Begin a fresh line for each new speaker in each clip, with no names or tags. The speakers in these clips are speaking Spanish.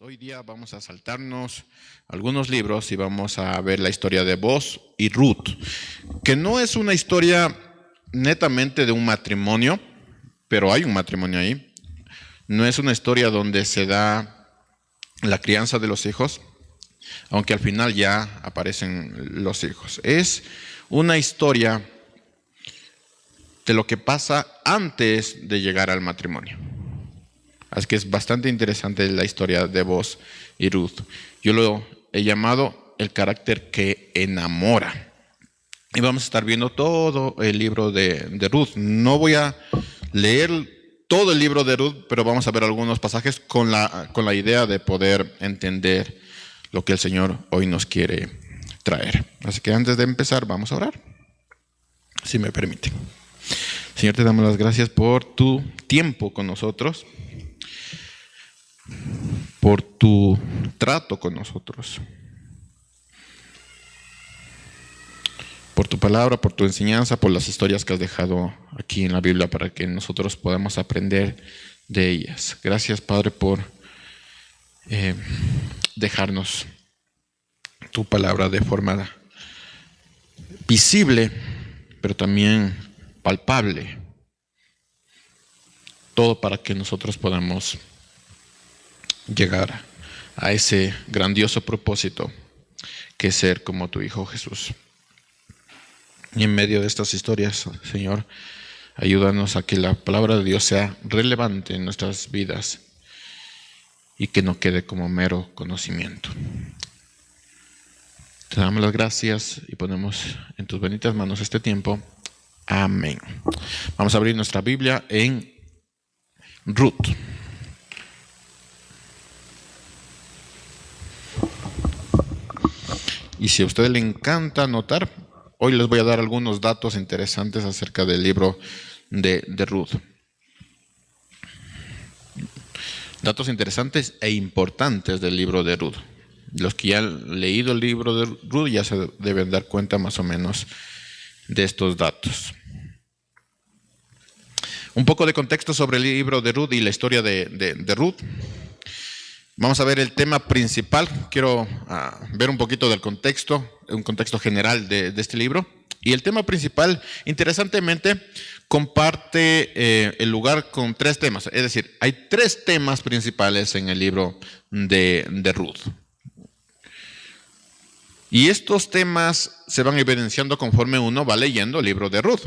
Hoy día vamos a saltarnos algunos libros y vamos a ver la historia de Boaz y Ruth, que no es una historia netamente de un matrimonio, pero hay un matrimonio ahí. No es una historia donde se da la crianza de los hijos, aunque al final ya aparecen los hijos. Es una historia de lo que pasa antes de llegar al matrimonio. Así que es bastante interesante la historia de Boaz y Ruth. Yo lo he llamado el carácter que enamora. Y vamos a estar viendo todo el libro de Ruth. No voy a leer todo el libro de Ruth, pero vamos a ver algunos pasajes con la idea de poder entender lo que el Señor hoy nos quiere traer. Así que antes de empezar, vamos a orar, si me permiten. Señor, te damos las gracias por tu tiempo con nosotros, por tu trato con nosotros, por tu palabra, por tu enseñanza, por las historias que has dejado aquí en la Biblia para que nosotros podamos aprender de ellas. Gracias, Padre, por dejarnos tu palabra de forma visible, pero también palpable. Todo para que nosotros podamos llegar a ese grandioso propósito que es ser como tu Hijo Jesús. Y en medio de estas historias, Señor, ayúdanos a que la palabra de Dios sea relevante en nuestras vidas y que no quede como mero conocimiento. Te damos las gracias y ponemos en tus benditas manos este tiempo. Amén. Vamos a abrir nuestra Biblia en Ruth. Y si a usted le encanta anotar, hoy les voy a dar algunos datos interesantes acerca del libro de Ruth. Datos interesantes e importantes del libro de Ruth. Los que ya han leído el libro de Ruth ya se deben dar cuenta más o menos de estos datos. Un poco de contexto sobre el libro de Ruth y la historia de Ruth. Vamos a ver el tema principal. Quiero ver un poquito del contexto, un contexto general de este libro. Y el tema principal, interesantemente, comparte el lugar con tres temas. Es decir, hay tres temas principales en el libro de Ruth. Y estos temas se van evidenciando conforme uno va leyendo el libro de Ruth.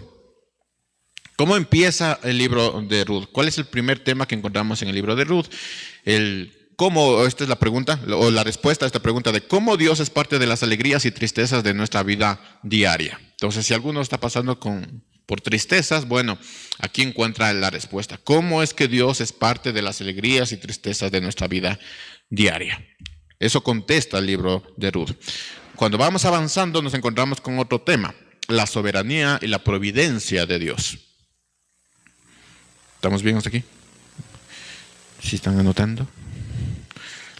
¿Cómo empieza el libro de Ruth? ¿Cuál es el primer tema que encontramos en el libro de Ruth? ¿Cómo? Esta es la pregunta, o la respuesta a esta pregunta de cómo Dios es parte de las alegrías y tristezas de nuestra vida diaria. Entonces, si alguno está pasando por tristezas, bueno, aquí encuentra la respuesta. ¿Cómo es que Dios es parte de las alegrías y tristezas de nuestra vida diaria? Eso contesta el libro de Ruth. Cuando vamos avanzando nos encontramos con otro tema, la soberanía y la providencia de Dios. ¿Estamos bien hasta aquí? ¿Sí están anotando?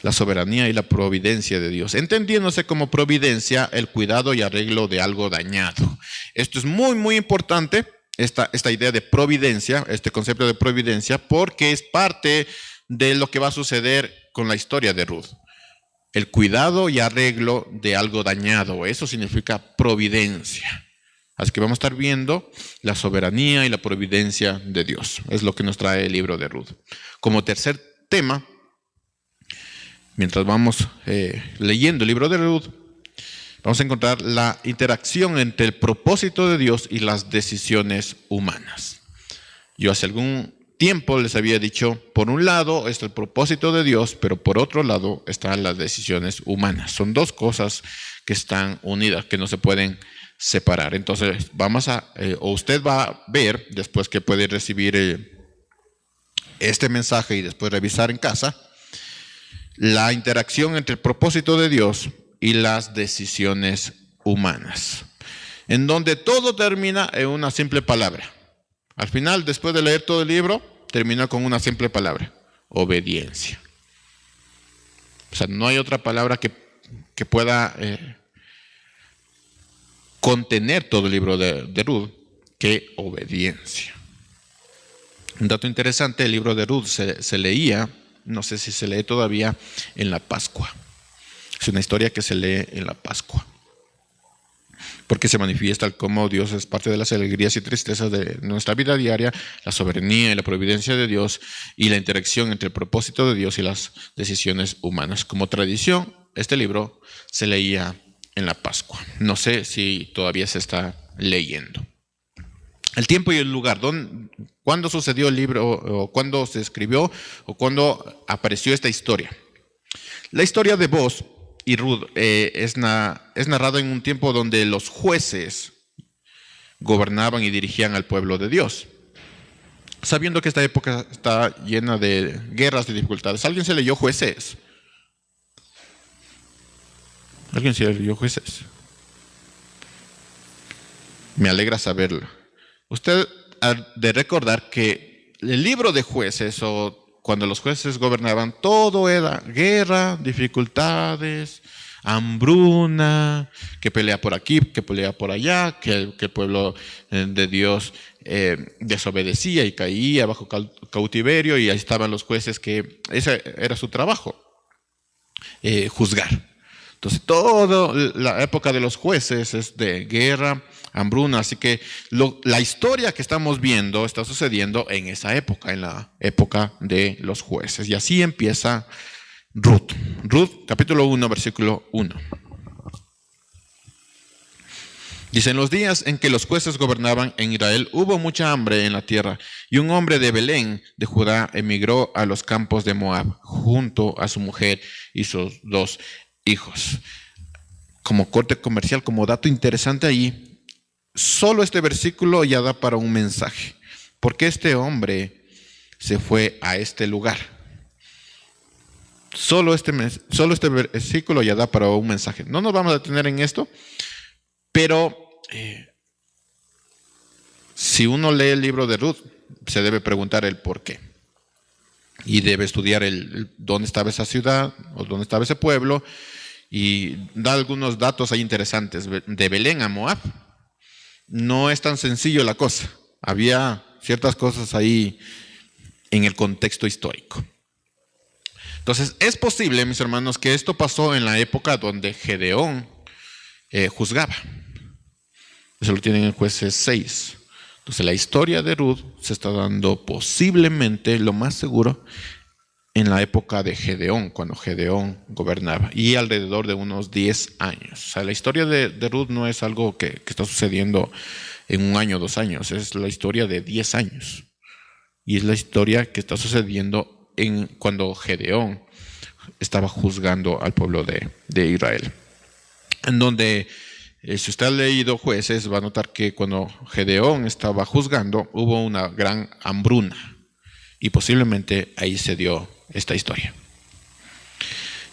La soberanía y la providencia de Dios, entendiéndose como providencia el cuidado y arreglo de algo dañado. Esto es muy, muy importante, esta idea de providencia, este concepto de providencia, porque es parte de lo que va a suceder con la historia de Ruth. El cuidado y arreglo de algo dañado, eso significa providencia. Así que vamos a estar viendo la soberanía y la providencia de Dios. Es lo que nos trae el libro de Ruth. Como tercer tema, mientras vamos leyendo el libro de Ruth, vamos a encontrar la interacción entre el propósito de Dios y las decisiones humanas. Yo hace algún tiempo les había dicho, por un lado está el propósito de Dios, pero por otro lado están las decisiones humanas. Son dos cosas que están unidas, que no se pueden separar. Entonces usted va a ver, después que puede recibir este mensaje y después revisar en casa, la interacción entre el propósito de Dios y las decisiones humanas, en donde todo termina en una simple palabra. Al final, después de leer todo el libro, termina con una simple palabra: obediencia. O sea, no hay otra palabra que pueda contener todo el libro de Ruth que obediencia. Un dato interesante, el libro de Ruth se leía No sé si se lee todavía en la Pascua. Es una historia que se lee en la Pascua, porque se manifiesta cómo Dios es parte de las alegrías y tristezas de nuestra vida diaria, la soberanía y la providencia de Dios y la interacción entre el propósito de Dios y las decisiones humanas. Como tradición, este libro se leía en la Pascua. No sé si todavía se está leyendo. El tiempo y el lugar, cuándo sucedió el libro, o cuándo se escribió, o cuándo apareció esta historia. La historia de Boaz y Ruth es narrada en un tiempo donde los jueces gobernaban y dirigían al pueblo de Dios, sabiendo que esta época está llena de guerras y dificultades. ¿Alguien se leyó Jueces? ¿Alguien se leyó Jueces? Me alegra saberlo. Usted ha de recordar que el libro de Jueces, o cuando los jueces gobernaban, todo era guerra, dificultades, hambruna, que pelea por aquí, que pelea por allá, que el pueblo de Dios desobedecía y caía bajo cautiverio, y ahí estaban los jueces, que ese era su trabajo, juzgar. Entonces, toda la época de los jueces es de guerra, hambruna. Así que la historia que estamos viendo está sucediendo en esa época, en la época de los jueces. Y así empieza Ruth. Ruth, capítulo 1, versículo 1. Dice: en los días en que los jueces gobernaban en Israel, hubo mucha hambre en la tierra, y un hombre de Belén, de Judá, emigró a los campos de Moab, junto a su mujer y sus 2 hijos. Como corte comercial, como dato interesante ahí, solo este versículo ya da para un mensaje. ¿Por qué este hombre se fue a este lugar? Solo este versículo ya da para un mensaje. No nos vamos a detener en esto, pero si uno lee el libro de Ruth, se debe preguntar el por qué. Y debe estudiar dónde estaba esa ciudad o dónde estaba ese pueblo, y da algunos datos ahí interesantes. De Belén a Moab no es tan sencillo la cosa. Había ciertas cosas ahí en el contexto histórico. Entonces, es posible, mis hermanos, que esto pasó en la época donde Gedeón juzgaba. Eso lo tienen en Jueces 6. Entonces, la historia de Ruth se está dando posiblemente, lo más seguro, en la época de Gedeón, cuando Gedeón gobernaba, y alrededor de unos 10 años. O sea, la historia de Ruth no es algo que está sucediendo en 1 año, 2 años, es la historia de 10 años. Y es la historia que está sucediendo cuando Gedeón estaba juzgando al pueblo de Israel. En donde, si usted ha leído Jueces, va a notar que cuando Gedeón estaba juzgando, hubo una gran hambruna. Y posiblemente ahí se dio esta historia.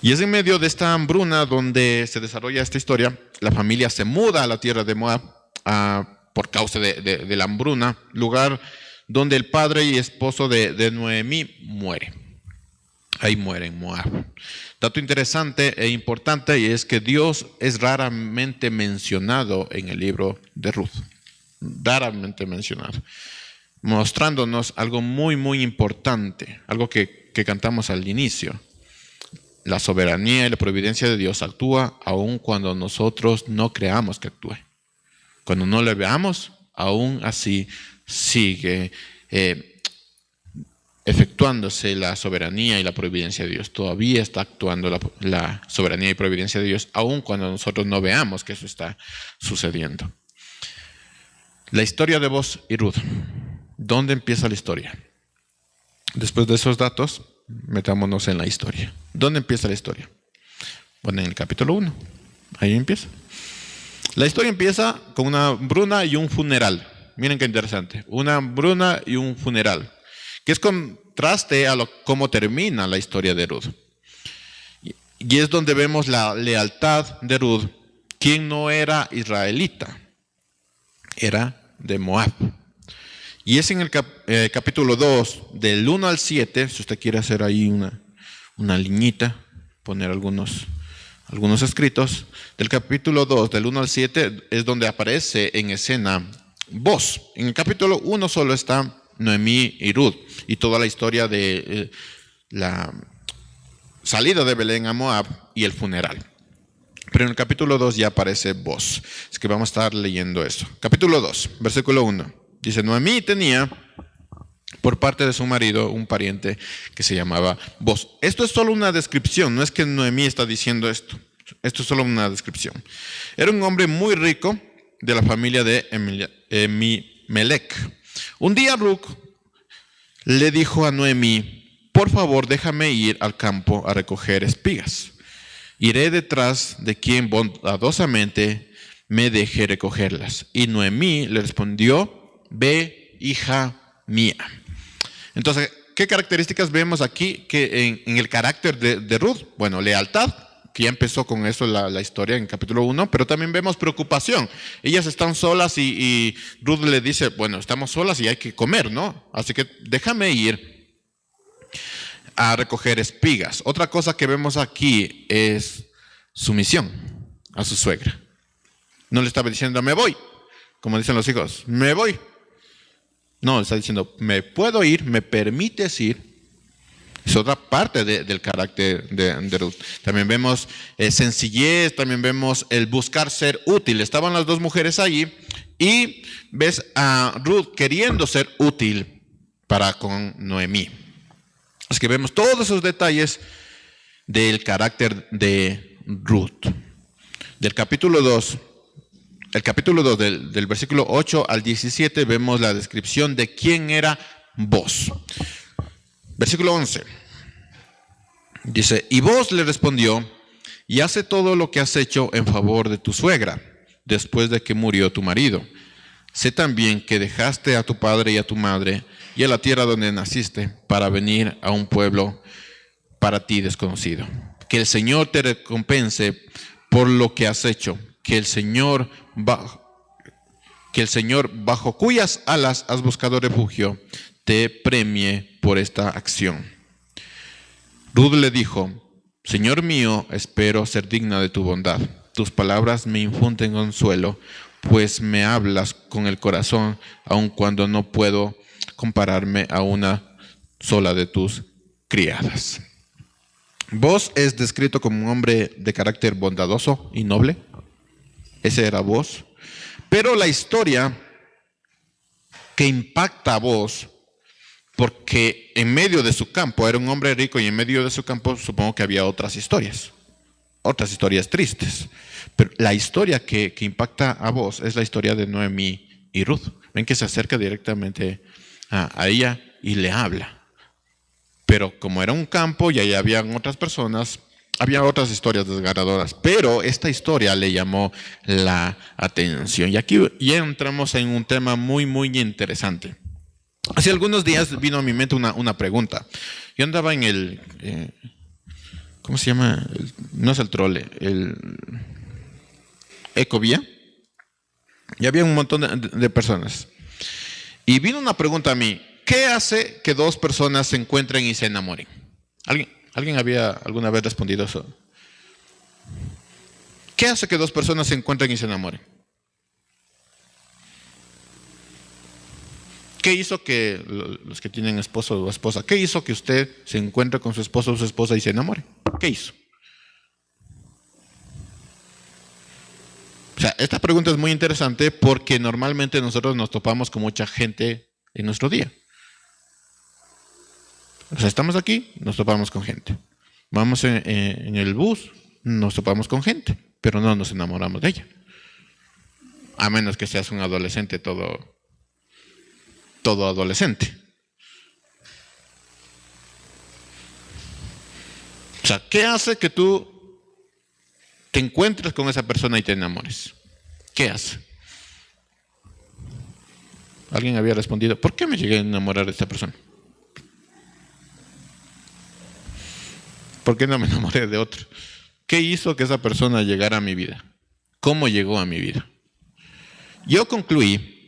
Y es en medio de esta hambruna donde se desarrolla esta historia. La familia se muda a la tierra de Moab por causa de la hambruna, lugar donde el padre y esposo de Noemí muere. Ahí muere en Moab. Dato interesante e importante, y es que Dios es raramente mencionado en el libro de Ruth. Raramente mencionado. Mostrándonos algo muy, muy importante, algo que cantamos al inicio. La soberanía y la providencia de Dios actúa aun cuando nosotros no creamos que actúe. Cuando no le veamos, aún así sigue efectuándose la soberanía y la providencia de Dios. Todavía está actuando la soberanía y providencia de Dios, aun cuando nosotros no veamos que eso está sucediendo. La historia de Boaz y Ruth. ¿Dónde empieza la historia? Después de esos datos, metámonos en la historia. ¿Dónde empieza la historia? Bueno, en el capítulo 1. Ahí empieza. La historia empieza con una hambruna y un funeral. Miren qué interesante. Una hambruna y un funeral, que es contraste a cómo termina la historia de Ruth. Y es donde vemos la lealtad de Ruth, quien no era israelita, era de Moab. Y es en el capítulo 2, del 1 al 7, si usted quiere hacer ahí una liñita, poner algunos escritos. Del capítulo 2, del 1 al 7, es donde aparece en escena Boaz. En el capítulo 1 solo está Noemí y Ruth, y toda la historia de la salida de Belén a Moab y el funeral. Pero en el capítulo 2 ya aparece Boz. Es que vamos a estar leyendo eso. Capítulo 2, versículo 1. Dice, Noemí tenía por parte de su marido un pariente que se llamaba Boz. Esto es solo una descripción, no es que Noemí está diciendo esto. Esto es solo una descripción. Era un hombre muy rico de la familia de Elimelech. Un día Ruth le dijo a Noemí, por favor déjame ir al campo a recoger espigas. Iré detrás de quien bondadosamente me deje recogerlas. Y Noemí le respondió, ve, hija mía. Entonces, ¿qué características vemos aquí que en el carácter de Ruth? Bueno, lealtad, que ya empezó con eso la historia en capítulo 1, pero también vemos preocupación. Ellas están solas y Ruth le dice, bueno, estamos solas y hay que comer, ¿no? Así que déjame ir a recoger espigas. Otra cosa que vemos aquí es sumisión a su suegra. No le estaba diciendo, me voy, como dicen los hijos, me voy. No, le está diciendo, me puedo ir, me permites ir. Es otra parte del carácter de Ruth. También vemos sencillez, también vemos el buscar ser útil. Estaban las dos mujeres allí y ves a Ruth queriendo ser útil para con Noemí. Es que vemos todos esos detalles del carácter de Ruth. Del capítulo 2, el capítulo 2 del versículo 8 al 17 vemos la descripción de quién era Boz. Versículo 11. Dice, y Boz le respondió, y hace todo lo que has hecho en favor de tu suegra, después de que murió tu marido. Sé también que dejaste a tu padre y a tu madre y a la tierra donde naciste para venir a un pueblo para ti desconocido. Que el Señor te recompense por lo que has hecho. Que el Señor bajo cuyas alas has buscado refugio te premie por esta acción. Ruth le dijo, Señor mío, espero ser digna de tu bondad. Tus palabras me infunden consuelo, pues me hablas con el corazón, aun cuando no puedo compararme a una sola de tus criadas. Boz es descrito como un hombre de carácter bondadoso y noble. Ese era Boz. Pero la historia que impacta a Boz, porque en medio de su campo era un hombre rico y en medio de su campo supongo que había otras historias tristes. Pero la historia que impacta a Boz es la historia de Noemí y Ruth. Ven que se acerca directamente a ella y le habla. Pero como era un campo y ahí habían otras personas, había otras historias desgarradoras. Pero esta historia le llamó la atención. Y aquí ya entramos en un tema muy, muy interesante. Hace algunos días vino a mi mente una pregunta. Yo andaba en el... ¿cómo se llama? No es el trole, el Ecovía. Y había un montón de personas. Y vino una pregunta a mí. ¿Qué hace que dos personas se encuentren y se enamoren? ¿Alguien había alguna vez respondido eso? ¿Qué hace que dos personas se encuentren y se enamoren? ¿Qué hizo que los que tienen esposo o esposa, qué hizo que usted se encuentre con su esposo o su esposa y se enamore? ¿Qué hizo? O sea, esta pregunta es muy interesante porque normalmente nosotros nos topamos con mucha gente en nuestro día. O sea, estamos aquí, nos topamos con gente. Vamos en el bus, nos topamos con gente, pero no nos enamoramos de ella. A menos que seas un adolescente todo adolescente. O sea, ¿qué hace que tú te encuentres con esa persona y te enamores? ¿Qué hace? Alguien había respondido, ¿por qué me llegué a enamorar de esta persona? ¿Por qué no me enamoré de otro? ¿Qué hizo que esa persona llegara a mi vida? ¿Cómo llegó a mi vida? Yo concluí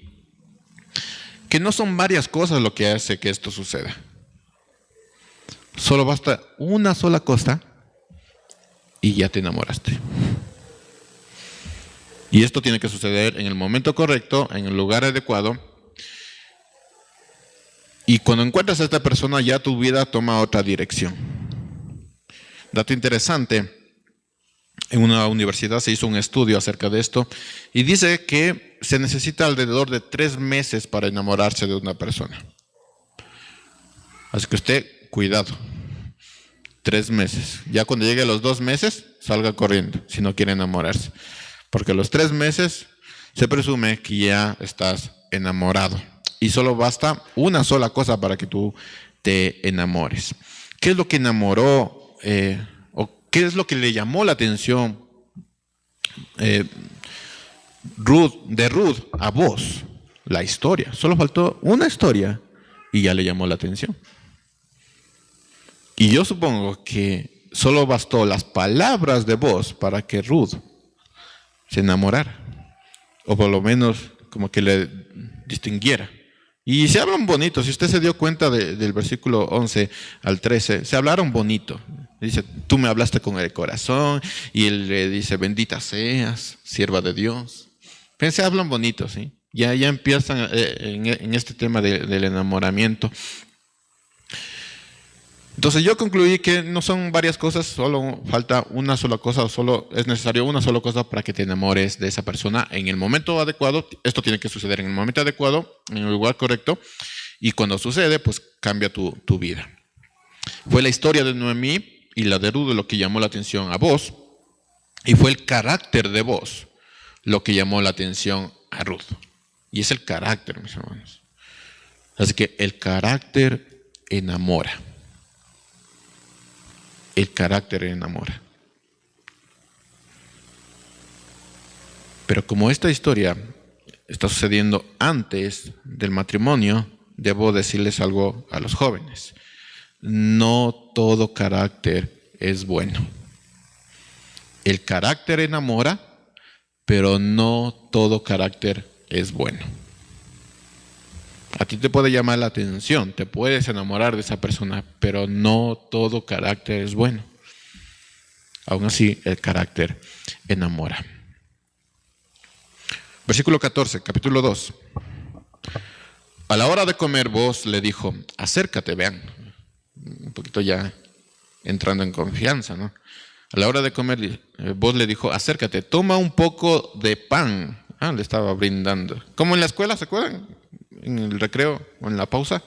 que no son varias cosas lo que hace que esto suceda. Solo basta una sola cosa y ya te enamoraste. Y esto tiene que suceder en el momento correcto, en el lugar adecuado. Y cuando encuentras a esta persona ya tu vida toma otra dirección. Dato interesante, en una universidad se hizo un estudio acerca de esto y dice que se necesita alrededor de 3 meses para enamorarse de una persona. Así que usted, cuidado. 3 meses. Ya cuando llegue a los 2 meses, salga corriendo si no quiere enamorarse. Porque a los 3 meses se presume que ya estás enamorado. Y solo basta una sola cosa para que tú te enamores. ¿Qué es lo que enamoró o qué es lo que le llamó la atención de Ruth a Boaz? La historia. Solo faltó una historia y ya le llamó la atención. Y yo supongo que solo bastó las palabras de Boaz para que Ruth se enamorara. O por lo menos como que le distinguiera. Y se hablan bonito. Si usted se dio cuenta del versículo 11 al 13, se hablaron bonito. Dice, tú me hablaste con el corazón. Y él le dice, bendita seas, sierva de Dios. Pero se hablan bonito, ¿sí? Ya empiezan en este tema del enamoramiento. Entonces yo concluí que no son varias cosas, solo falta una sola cosa, o solo es necesario una sola cosa para que te enamores de esa persona en el momento adecuado. Esto tiene que suceder en el momento adecuado, en el lugar correcto, y cuando sucede, pues cambia tu vida. Fue la historia de Noemí y la de Ruth lo que llamó la atención a Boaz, y fue el carácter de Boaz lo que llamó la atención a Ruth. Y es el carácter, mis hermanos. Así que el carácter enamora. El carácter enamora. Pero como esta historia está sucediendo antes del matrimonio, debo decirles algo a los jóvenes. No todo carácter es bueno. El carácter enamora, pero no todo carácter es bueno. A ti te puede llamar la atención, te puedes enamorar de esa persona, pero no todo carácter es bueno. Aún así, el carácter enamora. Versículo 14, capítulo 2. A la hora de comer, Boaz le dijo, acércate, vean. Un poquito ya entrando en confianza, ¿no? A la hora de comer, Boaz le dijo, acércate, toma un poco de pan. Le estaba brindando. Como en la escuela, ¿se acuerdan? En el recreo o en la pausa,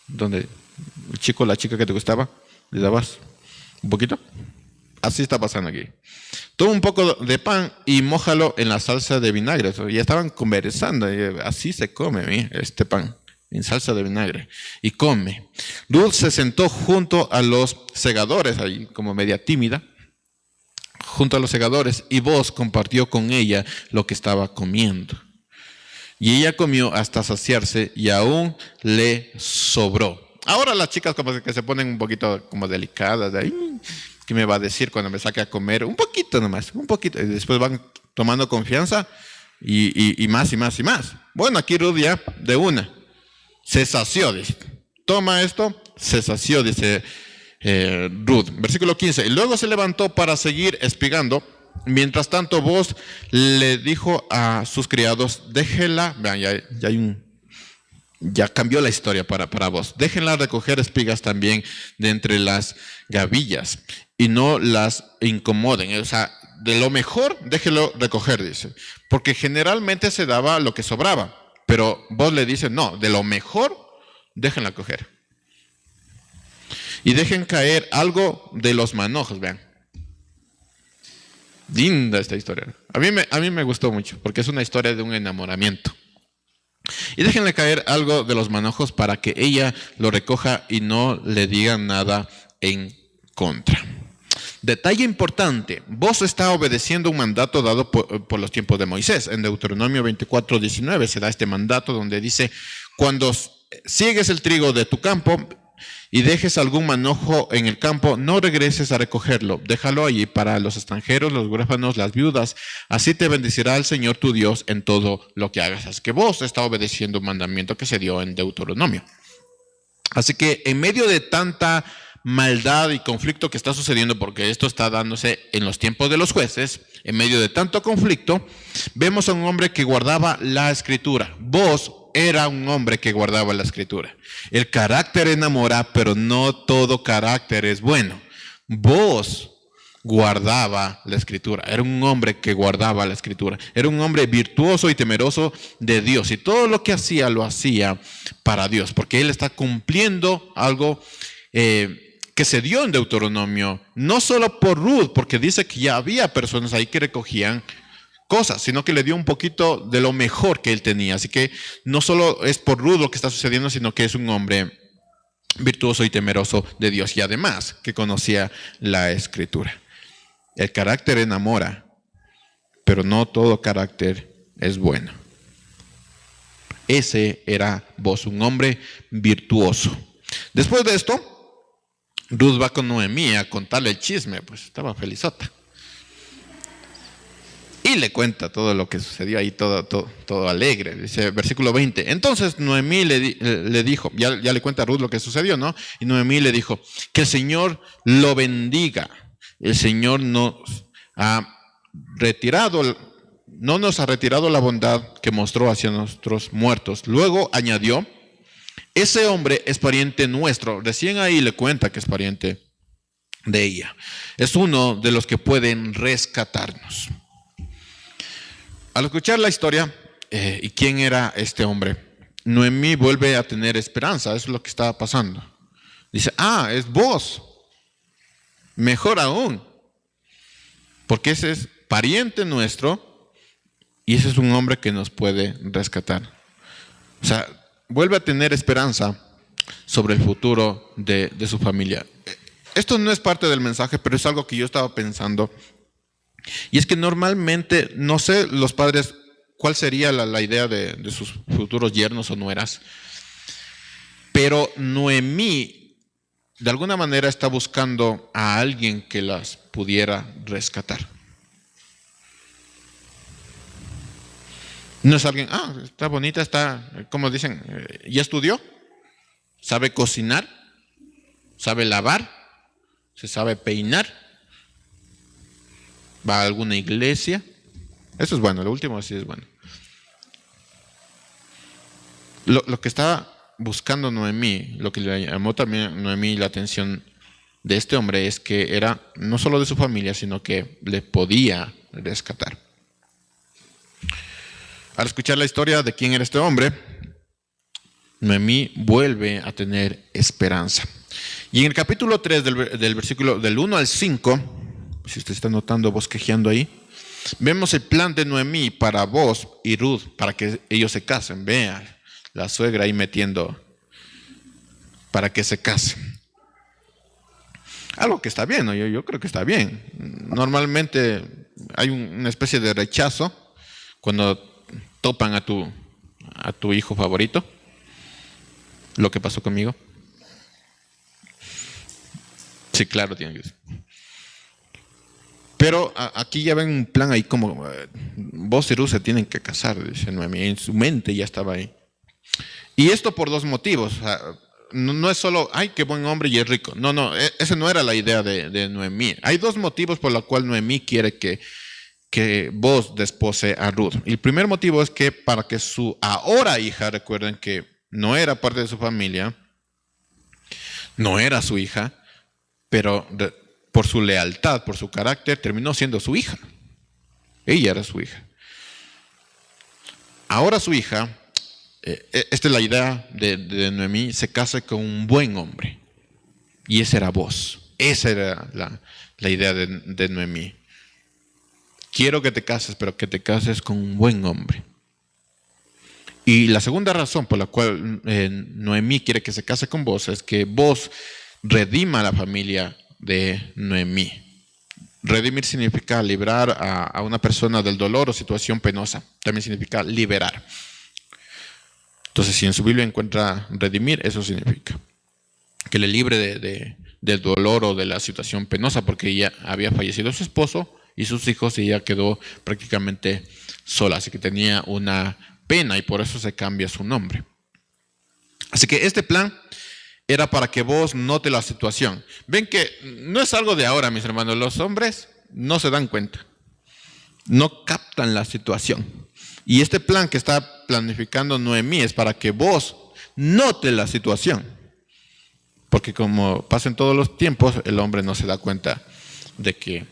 donde el chico o la chica que te gustaba, le dabas un poquito. Así está pasando aquí. Toma un poco de pan y mójalo en la salsa de vinagre. Ya estaban conversando. Así se come este pan, en salsa de vinagre. Y come. Ruth se sentó junto a los segadores, ahí como media tímida, junto a los segadores, y Boaz compartió con ella lo que estaba comiendo. Y ella comió hasta saciarse y aún le sobró. Ahora las chicas como que se ponen un poquito como delicadas. ¿Qué me va a decir cuando me saque a comer? Un poquito nomás, un poquito. Y después van tomando confianza y más y más y más. Bueno, aquí Ruth ya de una. Se sació, dice. Toma esto, se sació, dice Ruth. Versículo 15. Y luego se levantó para seguir espigando. Mientras tanto, Boaz le dijo a sus criados, déjenla, vean, ya cambió la historia para Boaz. Déjenla recoger espigas también de entre las gavillas y no las incomoden. O sea, de lo mejor, déjenlo recoger, dice. Porque generalmente se daba lo que sobraba. Pero Boaz le dice, no, de lo mejor, déjenla coger. Y dejen caer algo de los manojos, vean. Linda esta historia. A mí me gustó mucho, porque es una historia de un enamoramiento. Y déjenle caer algo de los manojos para que ella lo recoja y no le digan nada en contra. Detalle importante, Boaz está obedeciendo un mandato dado por los tiempos de Moisés. En Deuteronomio 24:19 se da este mandato donde dice, cuando siegues el trigo de tu campo y dejes algún manojo en el campo, no regreses a recogerlo, déjalo allí para los extranjeros, los huérfanos, las viudas, así te bendecirá el Señor tu Dios en todo lo que hagas. Así que vos está obedeciendo un mandamiento que se dio en Deuteronomio. Así que en medio de tanta maldad y conflicto que está sucediendo, porque esto está dándose en los tiempos de los jueces, en medio de tanto conflicto, vemos a un hombre que guardaba la escritura. Boaz era un hombre que guardaba la escritura. El carácter enamora, pero no todo carácter es bueno. Vos guardaba la escritura. Era un hombre que guardaba la escritura. Era un hombre virtuoso y temeroso de Dios. Y todo lo que hacía, lo hacía para Dios. Porque él está cumpliendo algo que se dio en Deuteronomio. No solo por Ruth, porque dice que ya había personas ahí que recogían cosas, sino que le dio un poquito de lo mejor que él tenía. Así que no solo es por Ruth lo que está sucediendo, sino que es un hombre virtuoso y temeroso de Dios. Y además que conocía la escritura. El carácter enamora, pero no todo carácter es bueno. Ese era Boaz, un hombre virtuoso. Después de esto, Ruth va con Noemí a contarle el chisme, pues estaba felizota. Y le cuenta todo lo que sucedió ahí, todo alegre. Dice, versículo 20. Entonces Noemí le dijo, ya le cuenta a Ruth lo que sucedió, ¿no? Y Noemí le dijo, que el Señor lo bendiga. El Señor no nos ha retirado la bondad que mostró hacia nuestros muertos. Luego añadió, ese hombre es pariente nuestro. Recién ahí le cuenta que es pariente de ella. Es uno de los que pueden rescatarnos. Al escuchar la historia y quién era este hombre, Noemí vuelve a tener esperanza. Eso es lo que estaba pasando. Dice, es vos. Mejor aún, porque ese es pariente nuestro y ese es un hombre que nos puede rescatar. O sea, vuelve a tener esperanza sobre el futuro de su familia. Esto no es parte del mensaje, pero es algo que yo estaba pensando. Y es que normalmente, no sé los padres cuál sería la idea de sus futuros yernos o nueras, pero Noemí de alguna manera está buscando a alguien que las pudiera rescatar. No es alguien, está bonita, está, como dicen, ya estudió, sabe cocinar, sabe lavar, se sabe peinar, va a alguna iglesia. Eso es bueno, lo último sí es bueno. Lo que está buscando Noemí, lo que le llamó también a Noemí la atención de este hombre es que era no solo de su familia, sino que le podía rescatar. Al escuchar la historia de quién era este hombre, Noemí vuelve a tener esperanza. Y en el capítulo 3 del versículo del 1 al 5, si usted está notando, bosquejeando ahí, vemos el plan de Noemí para Boaz y Ruth, para que ellos se casen. Vean. La suegra ahí metiendo para que se case. Algo que está bien, ¿no? Yo creo que está bien. Normalmente hay una especie de rechazo cuando topan a tu hijo favorito. Lo que pasó conmigo. Sí, claro, tiene que ser. Pero aquí ya ven un plan ahí como Boaz y Ruth se tienen que casar, dice Noemí. En su mente ya estaba ahí. Y esto por dos motivos. O sea, no es solo, ay, qué buen hombre y es rico. No, esa no era la idea de Noemí. Hay dos motivos por los cuales Noemí quiere que Boaz despose a Ruth. El primer motivo es que para que su ahora hija, recuerden que no era parte de su familia, no era su hija, pero por su lealtad, por su carácter, terminó siendo su hija. Ella era su hija. Ahora su hija, esta es la idea de Noemí, se casa con un buen hombre. Y ese era Boaz. Esa era la idea de Noemí. Quiero que te cases, pero que te cases con un buen hombre. Y la segunda razón por la cual Noemí quiere que se case con Boaz es que Boaz redima a la familia de Noemí. Redimir significa librar a una persona del dolor o situación penosa. También significa liberar. Entonces, si en su Biblia encuentra redimir, eso significa que le libre del dolor o de la situación penosa, porque ella había fallecido su esposo y sus hijos y ella quedó prácticamente sola. Así que tenía una pena y por eso se cambia su nombre. Así que este plan era para que vos note la situación. Ven que no es algo de ahora, mis hermanos. Los hombres no se dan cuenta. No captan la situación. Y este plan que está planificando Noemí es para que vos note la situación. Porque como pasa en todos los tiempos, el hombre no se da cuenta de que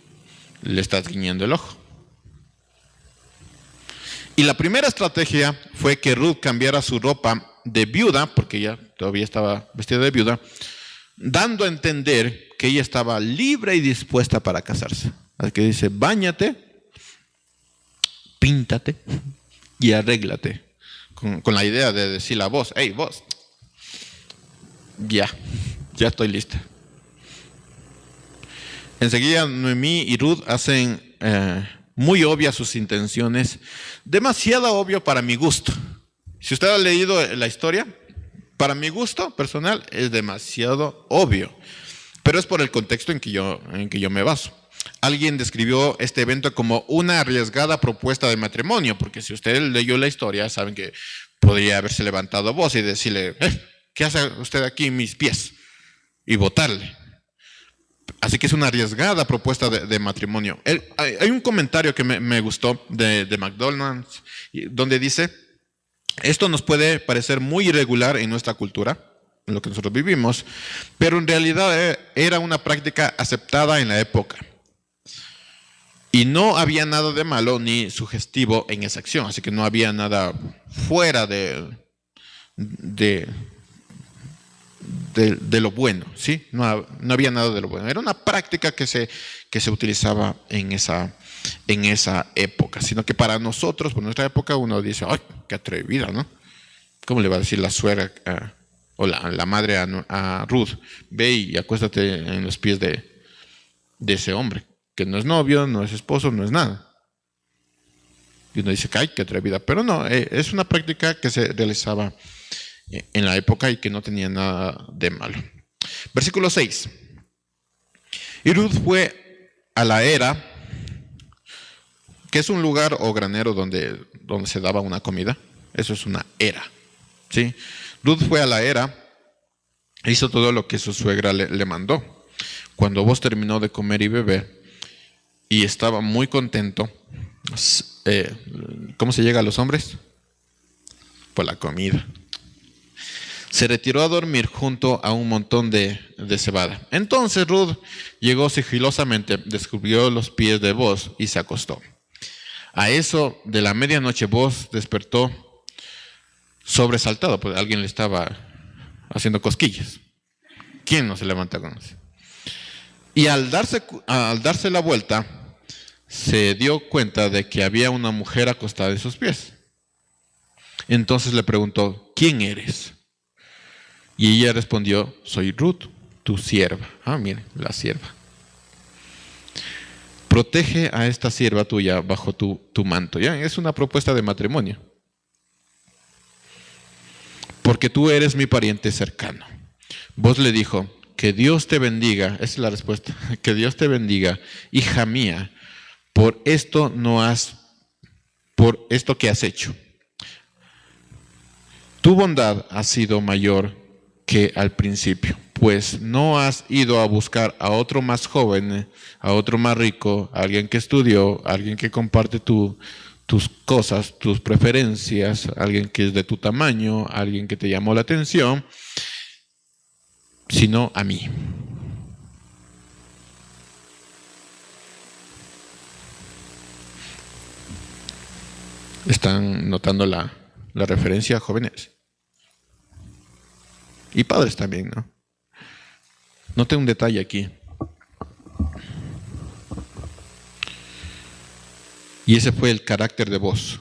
le estás guiñando el ojo. Y la primera estrategia fue que Ruth cambiara su ropa de viuda, porque ella todavía estaba vestida de viuda, dando a entender que ella estaba libre y dispuesta para casarse. Así que dice, báñate, píntate y arréglate. Con la idea de decirle a vos, hey vos, ya estoy lista. Enseguida Noemí y Ruth hacen muy obvias sus intenciones, demasiado obvio para mi gusto. Si usted ha leído la historia, para mi gusto personal es demasiado obvio, pero es por el contexto en que yo me baso. Alguien describió este evento como una arriesgada propuesta de matrimonio, porque si usted leyó la historia, saben que podría haberse levantado voz y decirle, ¿qué hace usted aquí en mis pies? Y votarle. Así que es una arriesgada propuesta de matrimonio. Hay un comentario que me gustó de McDonald's, donde dice, esto nos puede parecer muy irregular en nuestra cultura, en lo que nosotros vivimos, pero en realidad era una práctica aceptada en la época. Y no había nada de malo ni sugestivo en esa acción, así que no había nada fuera de lo bueno, ¿sí? No había nada de lo bueno. Era una práctica que se utilizaba en esa época, sino que para nosotros, por nuestra época, uno dice, ¡ay, qué atrevida!, ¿no? ¿Cómo le va a decir la suegra o la madre a Ruth? Ve y acuéstate en los pies de ese hombre, que no es novio, no es esposo, no es nada. Y uno dice, ¡ay, qué atrevida! Pero no, es una práctica que se realizaba en la época y que no tenía nada de malo. Versículo 6. Y Ruth fue a la era, que es un lugar o granero donde se daba una comida. Eso es una era, ¿sí? Ruth fue a la era, hizo todo lo que su suegra le mandó. Cuando vos terminó de comer y beber y estaba muy contento, ¿cómo se llega a los hombres? Por la comida. Se retiró a dormir junto a un montón de cebada. Entonces Ruth llegó sigilosamente, descubrió los pies de Boaz y se acostó. A eso de la medianoche Boaz despertó sobresaltado, porque alguien le estaba haciendo cosquillas. ¿Quién no se levanta con eso? Y al darse la vuelta, se dio cuenta de que había una mujer acostada en sus pies. Entonces le preguntó, ¿quién eres? Y ella respondió, soy Ruth, tu sierva. Mire, la sierva. Protege a esta sierva tuya bajo tu manto. ¿Ya? Es una propuesta de matrimonio. Porque tú eres mi pariente cercano. Vos le dijo, que Dios te bendiga. Esa es la respuesta. Que Dios te bendiga, hija mía, por esto que has hecho. Tu bondad ha sido mayor que al principio, pues no has ido a buscar a otro más joven, a otro más rico, a alguien que estudió, a alguien que comparte tus cosas, tus preferencias, a alguien que es de tu tamaño, a alguien que te llamó la atención, sino a mí. ¿Están notando la referencia, jóvenes? Y padres también, ¿no? Note un detalle aquí. Y ese fue el carácter de Boaz.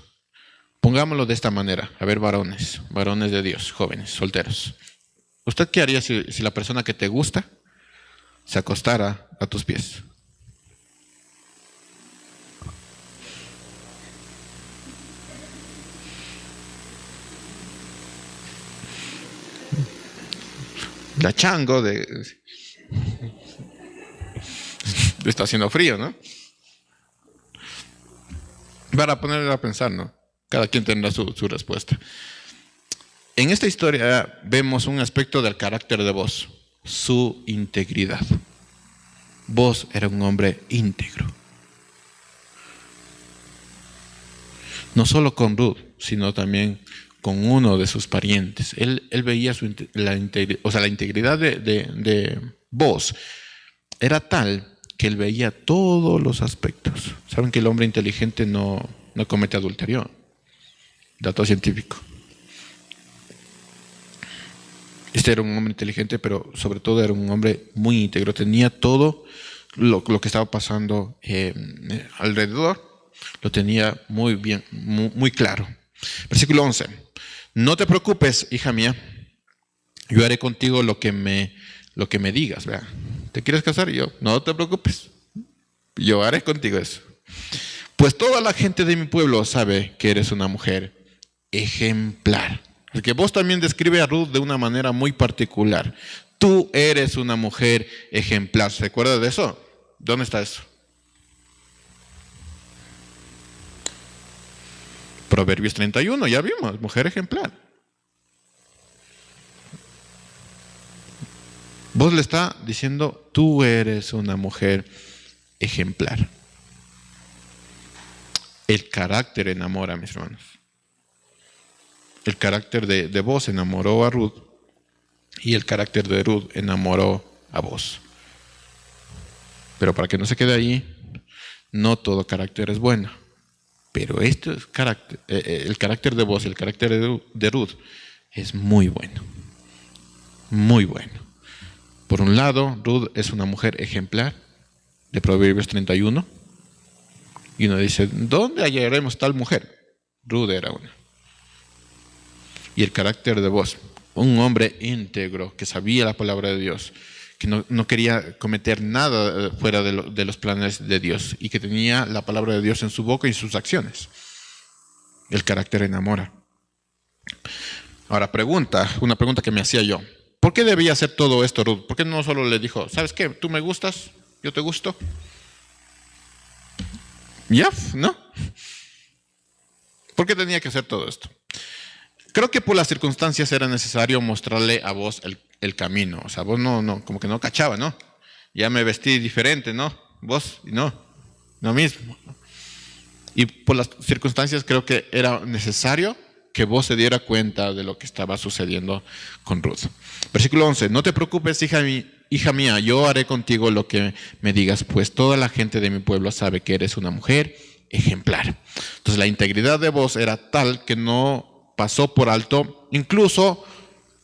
Pongámoslo de esta manera. A ver, varones de Dios, jóvenes, solteros. ¿Usted qué haría si la persona que te gusta se acostara a tus pies? La chango está haciendo frío, ¿no? Para ponerle a pensar, ¿no? Cada quien tendrá su respuesta. En esta historia vemos un aspecto del carácter de Boaz, su integridad. Boaz era un hombre íntegro. No solo con Ruth, sino también con uno de sus parientes. Él veía la integridad de Booz era tal que él veía todos los aspectos. Saben que el hombre inteligente no comete adulterio. Dato científico. Este era un hombre inteligente, pero sobre todo era un hombre muy íntegro. Tenía todo lo que estaba pasando alrededor, lo tenía muy bien, muy claro. Versículo 11. No te preocupes, hija mía, yo haré contigo lo que me digas. Vea. ¿Te quieres casar? Yo, no te preocupes, yo haré contigo eso. Pues toda la gente de mi pueblo sabe que eres una mujer ejemplar. Porque vos también describe a Ruth de una manera muy particular. Tú eres una mujer ejemplar. ¿Se acuerda de eso? ¿Dónde está eso? Proverbios 31, ya vimos, mujer ejemplar. Vos le está diciendo, tú eres una mujer ejemplar. El carácter enamora, mis hermanos. El carácter de Booz enamoró a Ruth y el carácter de Ruth enamoró a Booz. Pero para que no se quede ahí, no todo carácter es bueno. Pero este carácter, el carácter de Booz y el carácter de Ruth es muy bueno. Muy bueno. Por un lado, Ruth es una mujer ejemplar de Proverbios 31. Y uno dice, ¿dónde hallaremos tal mujer? Ruth era una. Y el carácter de Booz, un hombre íntegro que sabía la palabra de Dios, que no quería cometer nada fuera de los planes de Dios y que tenía la palabra de Dios en su boca y en sus acciones. El carácter enamora. Ahora, una pregunta que me hacía yo. ¿Por qué debía hacer todo esto Ruth? ¿Por qué no solo le dijo, ¿sabes qué? Tú me gustas, yo te gusto? Ya, ¿no? ¿Por qué tenía que hacer todo esto? Creo que por las circunstancias era necesario mostrarle a Booz el camino. O sea, vos como que no cachaba, ¿no? Ya me vestí diferente, ¿no? Vos, no mismo. Y por las circunstancias creo que era necesario que Booz se diera cuenta de lo que estaba sucediendo con Ruth. Versículo 11. No te preocupes, hija mía, yo haré contigo lo que me digas, pues toda la gente de mi pueblo sabe que eres una mujer ejemplar. Entonces la integridad de Booz era tal que no pasó por alto incluso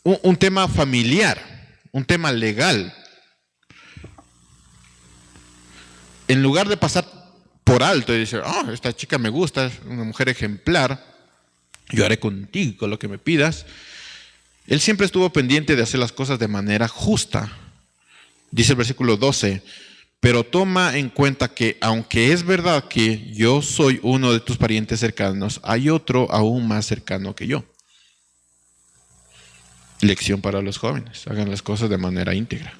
un tema familiar, un tema legal. En lugar de pasar por alto y decir, esta chica me gusta, es una mujer ejemplar, yo haré contigo lo que me pidas, él siempre estuvo pendiente de hacer las cosas de manera justa. Dice el versículo 12, pero toma en cuenta que aunque es verdad que yo soy uno de tus parientes cercanos, hay otro aún más cercano que yo. Lección para los jóvenes, hagan las cosas de manera íntegra,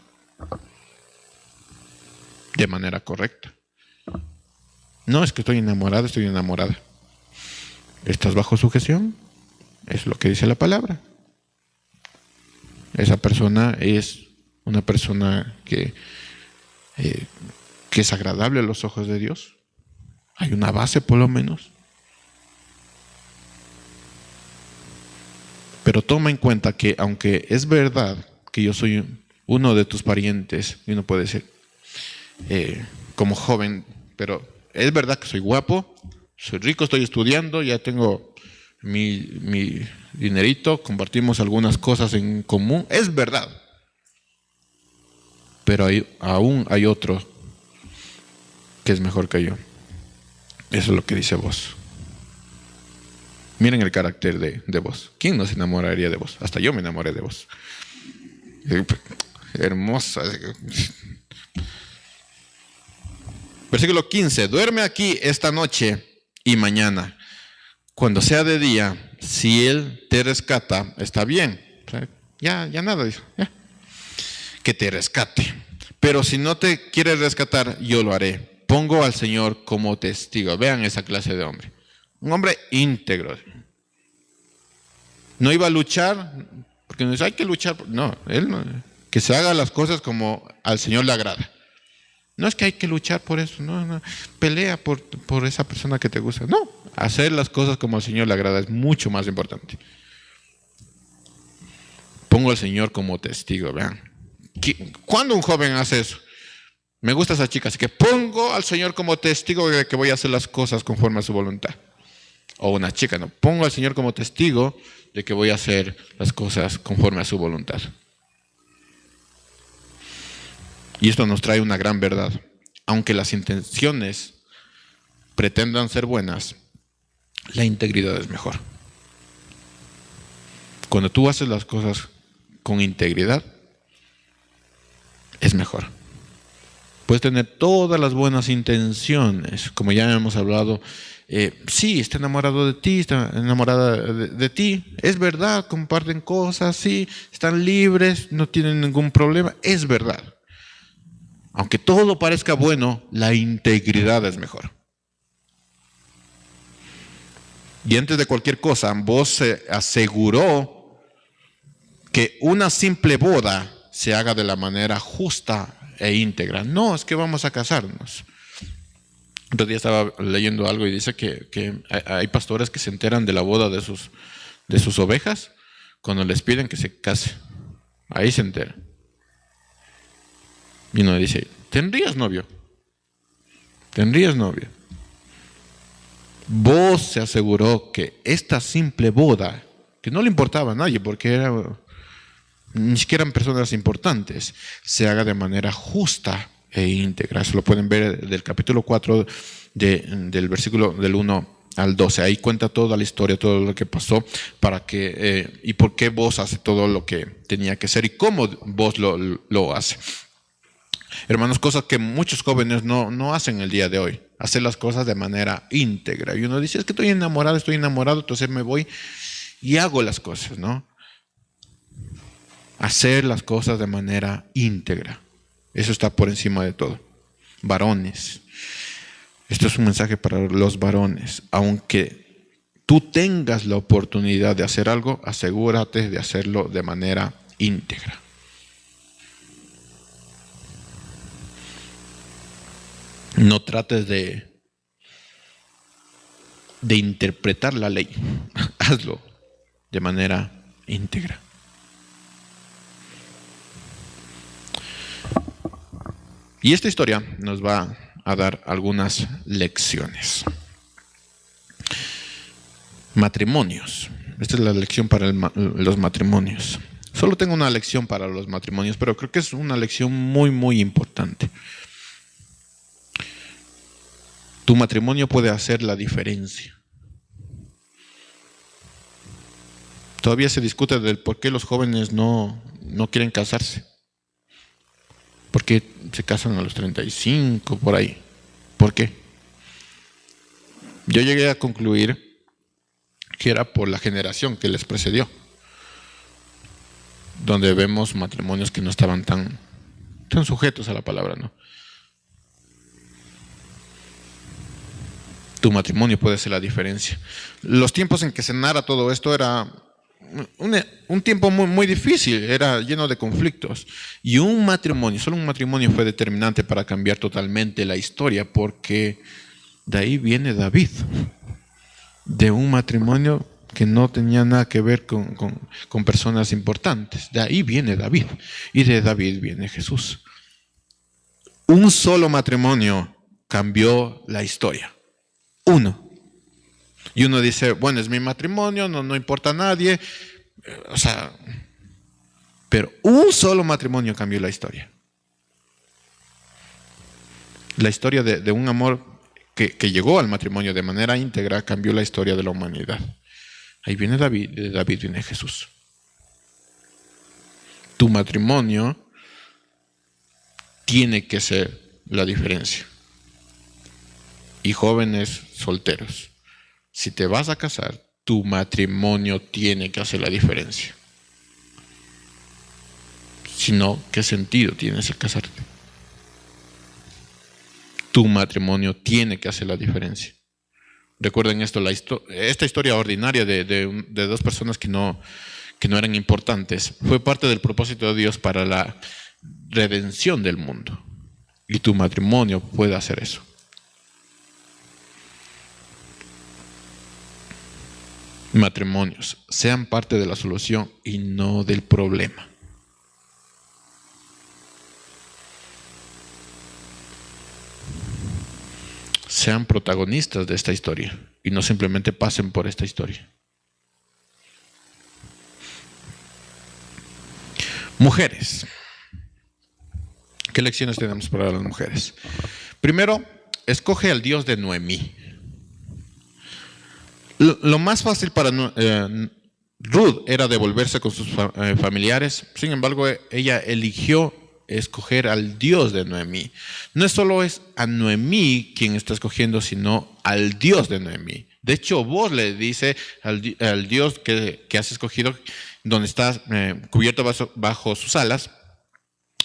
de manera correcta. No es que estoy enamorada. ¿Estás bajo sujeción? Es lo que dice la palabra. Esa persona es una persona que es agradable a los ojos de Dios. Hay una base por lo menos. Pero toma en cuenta que aunque es verdad que yo soy uno de tus parientes, y uno puede ser como joven, pero es verdad que soy guapo, soy rico, estoy estudiando, ya tengo mi dinerito, compartimos algunas cosas en común, es verdad. Pero aún hay otro que es mejor que yo. Eso es lo que dice Booz. Miren el carácter de Booz. ¿Quién no se enamoraría de Booz? Hasta yo me enamoré de Booz. Hermosa. Versículo 15. Duerme aquí esta noche y mañana. Cuando sea de día, si él te rescata, está bien. Ya nada, dijo. Ya. Que te rescate. Pero si no te quiere rescatar, yo lo haré. Pongo al Señor como testigo. Vean esa clase de hombre. Un hombre íntegro. No iba a luchar, porque no dice, hay que luchar. No, él no. Que se haga las cosas como al Señor le agrada. No es que hay que luchar por eso. No. Pelea por esa persona que te gusta. No, hacer las cosas como al Señor le agrada es mucho más importante. pongo al Señor como testigo. Vean, ¿cuándo un joven hace eso? Me gusta esa chica, así que pongo al Señor como testigo de que voy a hacer las cosas conforme a su voluntad. O una chica, no, pongo al Señor como testigo de que voy a hacer las cosas conforme a su voluntad. Y esto nos trae una gran verdad. Aunque las intenciones pretendan ser buenas, la integridad es mejor. Cuando tú haces las cosas con integridad, es mejor. Puedes tener todas las buenas intenciones, como ya hemos hablado. Sí, está enamorado de ti, está enamorada de ti. Es verdad, comparten cosas, sí, están libres, no tienen ningún problema. Es verdad. Aunque todo parezca bueno, la integridad es mejor. Y antes de cualquier cosa, vos se aseguró que una simple boda se haga de la manera justa e íntegra. No, es que vamos a casarnos. Otro día estaba leyendo algo y dice que hay pastores que se enteran de la boda de sus ovejas cuando les piden que se case. Ahí se enteran. Y uno dice, ¿tendrías novio? ¿Tendrías novio? Vos se aseguró que esta simple boda, que no le importaba a nadie porque ni siquiera eran personas importantes, se haga de manera justa e íntegra. Eso lo pueden ver del capítulo 4 del versículo del 1 al 12. Ahí cuenta toda la historia, todo lo que pasó y por qué vos hace todo lo que tenía que hacer y cómo vos lo hace. Hermanos, cosas que muchos jóvenes no hacen el día de hoy. Hacer las cosas de manera íntegra. Y uno dice, es que estoy enamorado, entonces me voy y hago las cosas, ¿no? Hacer las cosas de manera íntegra. Eso está por encima de todo. Varones. Esto es un mensaje para los varones. Aunque tú tengas la oportunidad de hacer algo, asegúrate de hacerlo de manera íntegra. No trates de interpretar la ley. Hazlo de manera íntegra. Y esta historia nos va a dar algunas lecciones. Matrimonios. Esta es la lección para los matrimonios. Solo tengo una lección para los matrimonios, pero creo que es una lección muy, muy importante. Tu matrimonio puede hacer la diferencia. Todavía se discute del por qué los jóvenes no quieren casarse. ¿Por qué se casan a los 35, por ahí? ¿Por qué? Yo llegué a concluir que era por la generación que les precedió, donde vemos matrimonios que no estaban tan sujetos a la palabra, ¿no? Tu matrimonio puede hacer la diferencia. Los tiempos en que se narra todo esto era un tiempo muy, muy difícil, era lleno de conflictos. Y solo un matrimonio fue determinante para cambiar totalmente la historia, porque de ahí viene David, de un matrimonio que no tenía nada que ver con personas importantes. De ahí viene David, y de David viene Jesús. Un solo matrimonio cambió la historia. Uno. Y uno dice, bueno, es mi matrimonio, no importa a nadie. Pero un solo matrimonio cambió la historia. La historia de un amor que llegó al matrimonio de manera íntegra cambió la historia de la humanidad. Ahí viene David, de David viene Jesús. Tu matrimonio tiene que ser la diferencia. Y jóvenes solteros, si te vas a casar, tu matrimonio tiene que hacer la diferencia. Si no, ¿qué sentido tienes el casarte? Tu matrimonio tiene que hacer la diferencia. Recuerden esto, esta historia ordinaria de dos personas que no eran importantes fue parte del propósito de Dios para la redención del mundo. Y tu matrimonio puede hacer eso. matrimonios sean parte de la solución y no del problema. Sean protagonistas de esta historia y no simplemente pasen por esta historia. Mujeres. ¿Qué lecciones tenemos para las mujeres? Primero, escoge al Dios de Noemí. Lo más fácil para Ruth era devolverse con sus familiares. Sin embargo, ella eligió escoger al Dios de Noemí. No solo es a Noemí quien está escogiendo, sino al Dios de Noemí. De hecho, vos le dice al Dios que has escogido, donde estás cubierto bajo sus alas,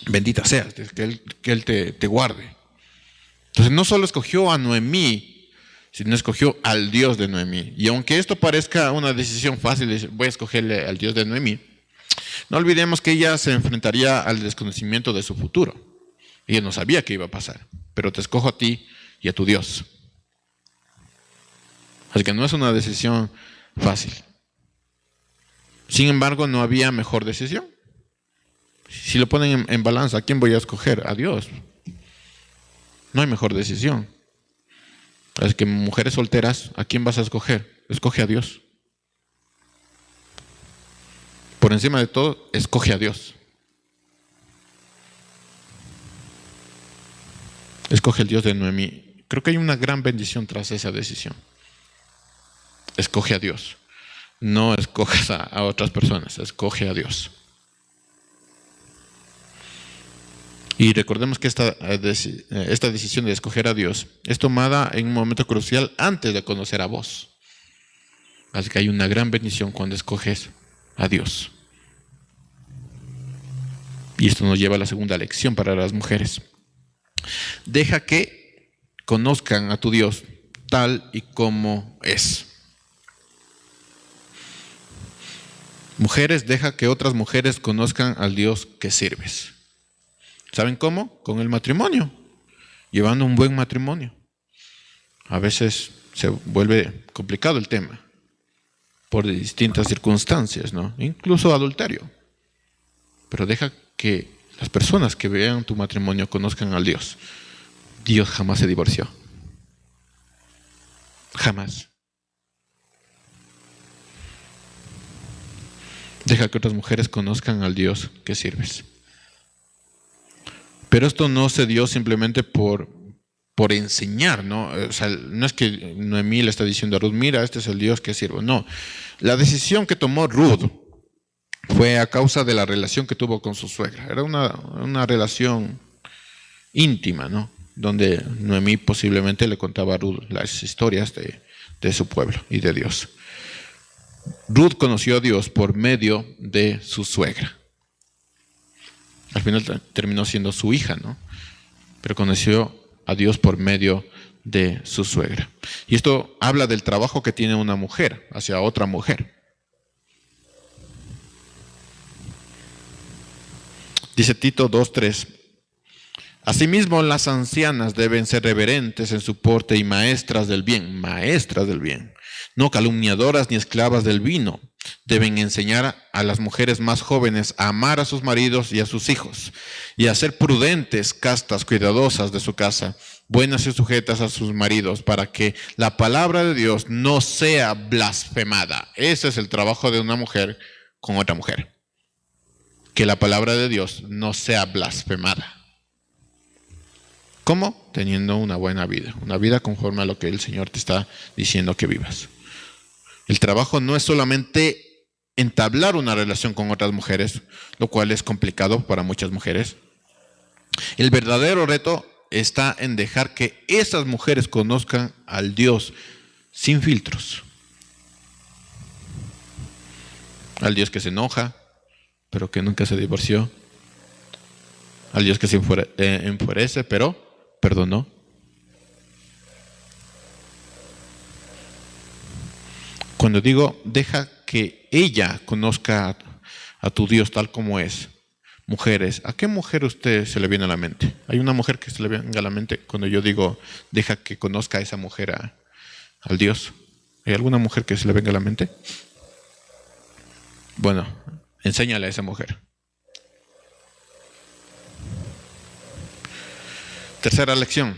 bendita seas, que Él te guarde. Entonces, no solo escogió a Noemí, sino escogió al Dios de Noemí. Y aunque esto parezca una decisión fácil, de decir, voy a escogerle al Dios de Noemí, no olvidemos que ella se enfrentaría al desconocimiento de su futuro. Ella no sabía qué iba a pasar, pero te escojo a ti y a tu Dios. Así que no es una decisión fácil. Sin embargo, no había mejor decisión. Si lo ponen en balanza, ¿a quién voy a escoger? A Dios. No hay mejor decisión. Así que mujeres solteras, ¿a quién vas a escoger? Escoge a Dios. Por encima de todo, escoge a Dios. Escoge al Dios de Noemí. Creo que hay una gran bendición tras esa decisión. Escoge a Dios. No escojas a otras personas, escoge a Dios. Y recordemos que esta decisión de escoger a Dios es tomada en un momento crucial antes de conocer a vos. Así que hay una gran bendición cuando escoges a Dios. Y esto nos lleva a la segunda lección para las mujeres. Deja que conozcan a tu Dios tal y como es. Mujeres, deja que otras mujeres conozcan al Dios que sirves. ¿Saben cómo? Con el matrimonio, llevando un buen matrimonio. A veces se vuelve complicado el tema por distintas circunstancias, ¿no? Incluso adulterio. Pero deja que las personas que vean tu matrimonio conozcan al Dios. Dios jamás se divorció. Jamás. Deja que otras mujeres conozcan al Dios que sirves. Pero esto no se dio simplemente por enseñar, ¿no? O sea, no es que Noemí le está diciendo a Ruth, mira, este es el Dios que sirvo. No, la decisión que tomó Ruth fue a causa de la relación que tuvo con su suegra. Era una relación íntima, ¿no? Donde Noemí posiblemente le contaba a Ruth las historias de su pueblo y de Dios. Ruth conoció a Dios por medio de su suegra. Al final terminó siendo su hija, ¿no? Pero conoció a Dios por medio de su suegra. Y esto habla del trabajo que tiene una mujer hacia otra mujer. Dice Tito 2:3. Asimismo, las ancianas deben ser reverentes en su porte y maestras del bien, no calumniadoras ni esclavas del vino. Deben enseñar a las mujeres más jóvenes a amar a sus maridos y a sus hijos, y a ser prudentes, castas, cuidadosas de su casa, buenas y sujetas a sus maridos, para que la palabra de Dios no sea blasfemada. Ese es el trabajo de una mujer con otra mujer. Que la palabra de Dios no sea blasfemada. ¿Cómo? Teniendo una buena vida, una vida conforme a lo que el Señor te está diciendo que vivas. El trabajo no es solamente entablar una relación con otras mujeres, lo cual es complicado para muchas mujeres. El verdadero reto está en dejar que esas mujeres conozcan al Dios sin filtros. Al Dios que se enoja, pero que nunca se divorció. Al Dios que se enfurece, pero perdonó. Cuando digo, deja que ella conozca a tu Dios tal como es. Mujeres, ¿a qué mujer usted se le viene a la mente? ¿Hay una mujer que se le venga a la mente cuando yo digo, deja que conozca a esa mujer al Dios? ¿Hay alguna mujer que se le venga a la mente? Bueno, enséñale a esa mujer. Tercera lección.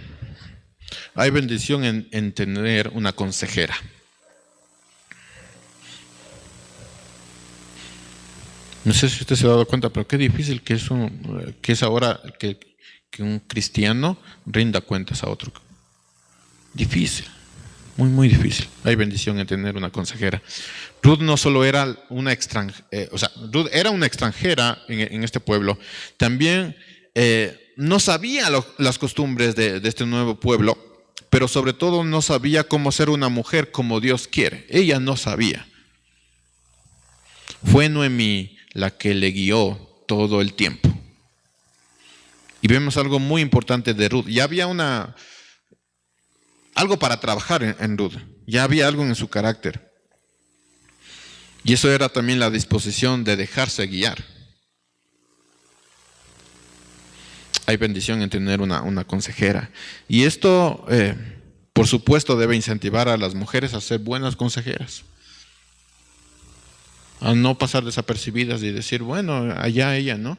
Hay bendición en tener una consejera. No sé si usted se ha dado cuenta, pero qué difícil que es ahora que un cristiano rinda cuentas a otro. Difícil, muy, muy difícil. Hay bendición en tener una consejera. Ruth no solo era una extranjera, Ruth era una extranjera en este pueblo, también no sabía las costumbres de este nuevo pueblo, pero sobre todo no sabía cómo ser una mujer como Dios quiere. Ella no sabía. Fue Noemí la que le guió todo el tiempo. Y vemos algo muy importante de Ruth. Ya había algo para trabajar en Ruth. Ya había algo en su carácter. Y eso era también la disposición de dejarse guiar. Hay bendición en tener una consejera. Y esto, por supuesto, debe incentivar a las mujeres a ser buenas consejeras. A no pasar desapercibidas y decir, bueno, allá ella, ¿no?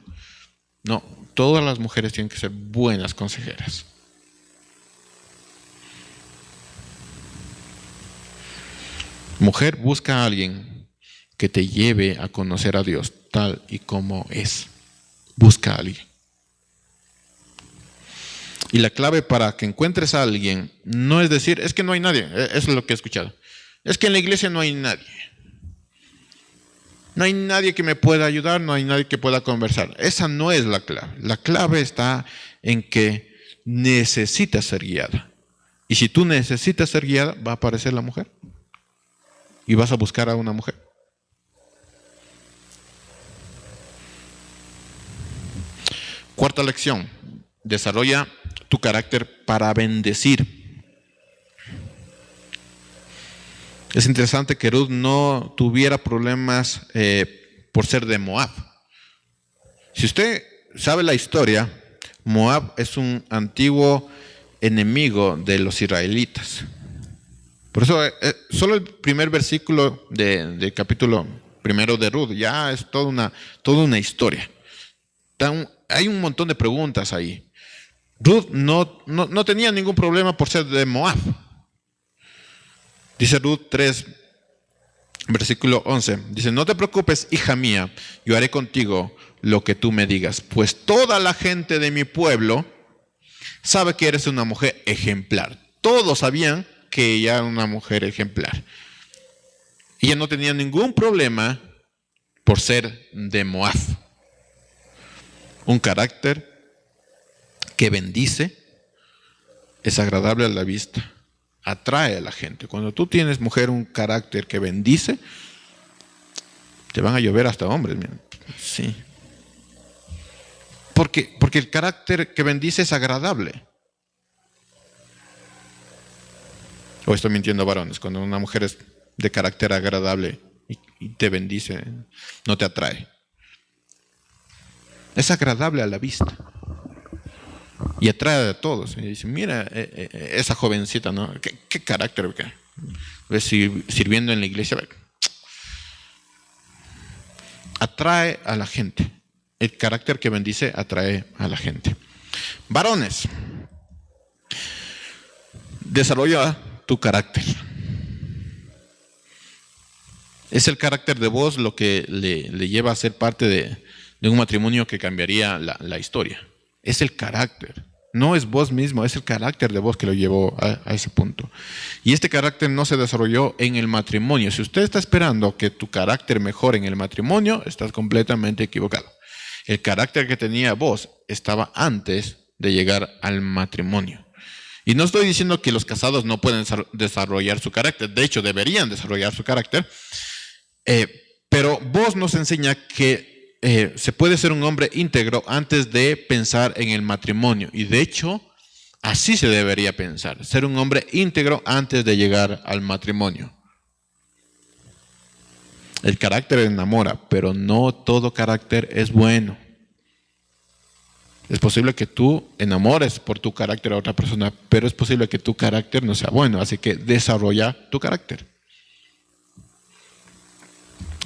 No, todas las mujeres tienen que ser buenas consejeras. Mujer, busca a alguien que te lleve a conocer a Dios tal y como es. Busca a alguien. Y la clave para que encuentres a alguien no es decir, es que no hay nadie. Eso es lo que he escuchado. Es que en la iglesia no hay nadie. No hay nadie que me pueda ayudar, no hay nadie que pueda conversar. Esa no es la clave. La clave está en que necesitas ser guiada. Y si tú necesitas ser guiada, va a aparecer la mujer. Y vas a buscar a una mujer. Cuarta lección. Desarrolla tu carácter para bendecir. Es interesante que Ruth no tuviera problemas por ser de Moab. Si usted sabe la historia, Moab es un antiguo enemigo de los israelitas. Por eso, solo el primer versículo del capítulo primero de Ruth ya es toda una historia. Hay un montón de preguntas ahí. Ruth no tenía ningún problema por ser de Moab. Dice Ruth 3, versículo 11. Dice, no te preocupes, hija mía, yo haré contigo lo que tú me digas, pues toda la gente de mi pueblo sabe que eres una mujer ejemplar. Todos sabían que ella era una mujer ejemplar. Ella no tenía ningún problema por ser de Moab. Un carácter que bendice, es agradable a la vista, atrae a la gente. Cuando tú tienes, mujer, un carácter que bendice, te van a llover hasta hombres. Sí. Porque el carácter que bendice es agradable. O estoy mintiendo, varones. Cuando una mujer es de carácter agradable y te bendice, no te atrae. Es agradable a la vista. Y atrae a todos. Y dice, mira, esa jovencita, ¿no? ¿Qué carácter? ¿Ves sirviendo en la iglesia? Atrae a la gente. El carácter que bendice atrae a la gente. Varones, desarrolla tu carácter. Es el carácter de vos lo que le lleva a ser parte de un matrimonio que cambiaría la historia. Es el carácter. No es vos mismo, es el carácter de vos que lo llevó a ese punto. Y este carácter no se desarrolló en el matrimonio. Si usted está esperando que tu carácter mejore en el matrimonio, estás completamente equivocado. El carácter que tenía vos estaba antes de llegar al matrimonio. Y no estoy diciendo que los casados no pueden desarrollar su carácter. De hecho, deberían desarrollar su carácter. Pero vos nos enseña que se puede ser un hombre íntegro antes de pensar en el matrimonio. Y de hecho, así se debería pensar. Ser un hombre íntegro antes de llegar al matrimonio. El carácter enamora, pero no todo carácter es bueno. Es posible que tú enamores por tu carácter a otra persona, pero es posible que tu carácter no sea bueno. Así que desarrolla tu carácter.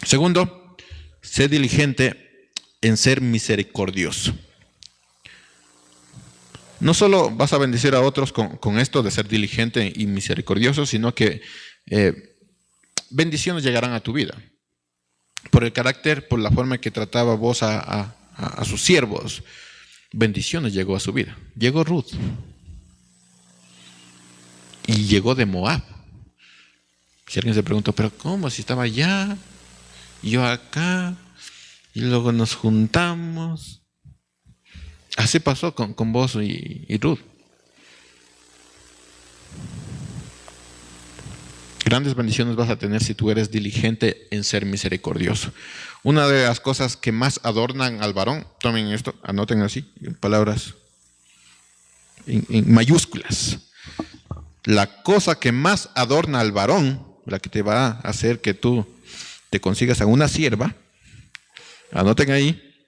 Segundo, sé diligente en ser misericordioso. No solo vas a bendecir a otros con esto de ser diligente y misericordioso, sino que bendiciones llegarán a tu vida. Por el carácter, por la forma en que trataba vos a sus siervos, bendiciones llegó a su vida. Llegó Ruth. Y llegó de Moab. Si alguien se pregunta, ¿pero cómo? Si estaba allá, yo acá, y luego nos juntamos. Así pasó con vos y Ruth. Grandes bendiciones vas a tener si tú eres diligente en ser misericordioso. Una de las cosas que más adornan al varón, tomen esto, anoten así, en palabras en mayúsculas. La cosa que más adorna al varón, la que te va a hacer que tú te consigas a una sierva, anoten ahí,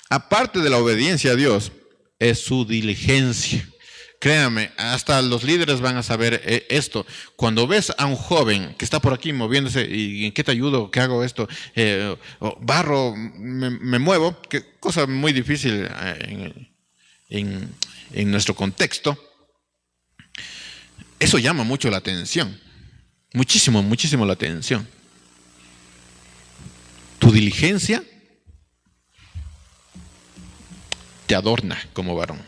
aparte de la obediencia a Dios, es su diligencia. Créame, hasta los líderes van a saber esto. Cuando ves a un joven que está por aquí moviéndose, ¿y en qué te ayudo? ¿Qué hago esto? Barro, me muevo, que cosa muy difícil en nuestro contexto. Eso llama mucho la atención. Muchísimo, muchísimo la atención. Tu diligencia te adorna como varón.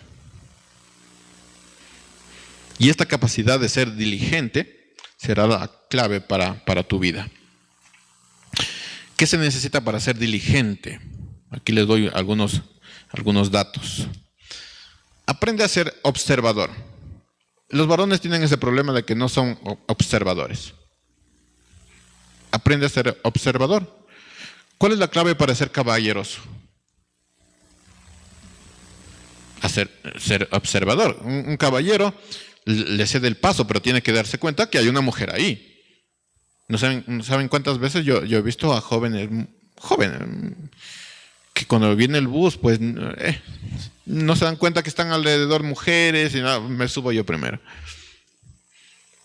Y esta capacidad de ser diligente será la clave para tu vida. ¿Qué se necesita para ser diligente? Aquí les doy algunos datos. Aprende a ser observador. Los varones tienen ese problema de que no son observadores. Aprende a ser observador. ¿Cuál es la clave para ser caballeroso? Ser observador. Un caballero le cede el paso, pero tiene que darse cuenta que hay una mujer ahí. ¿No saben cuántas veces yo he visto a jóvenes que cuando viene el bus, pues no se dan cuenta que están alrededor mujeres y nada, me subo yo primero.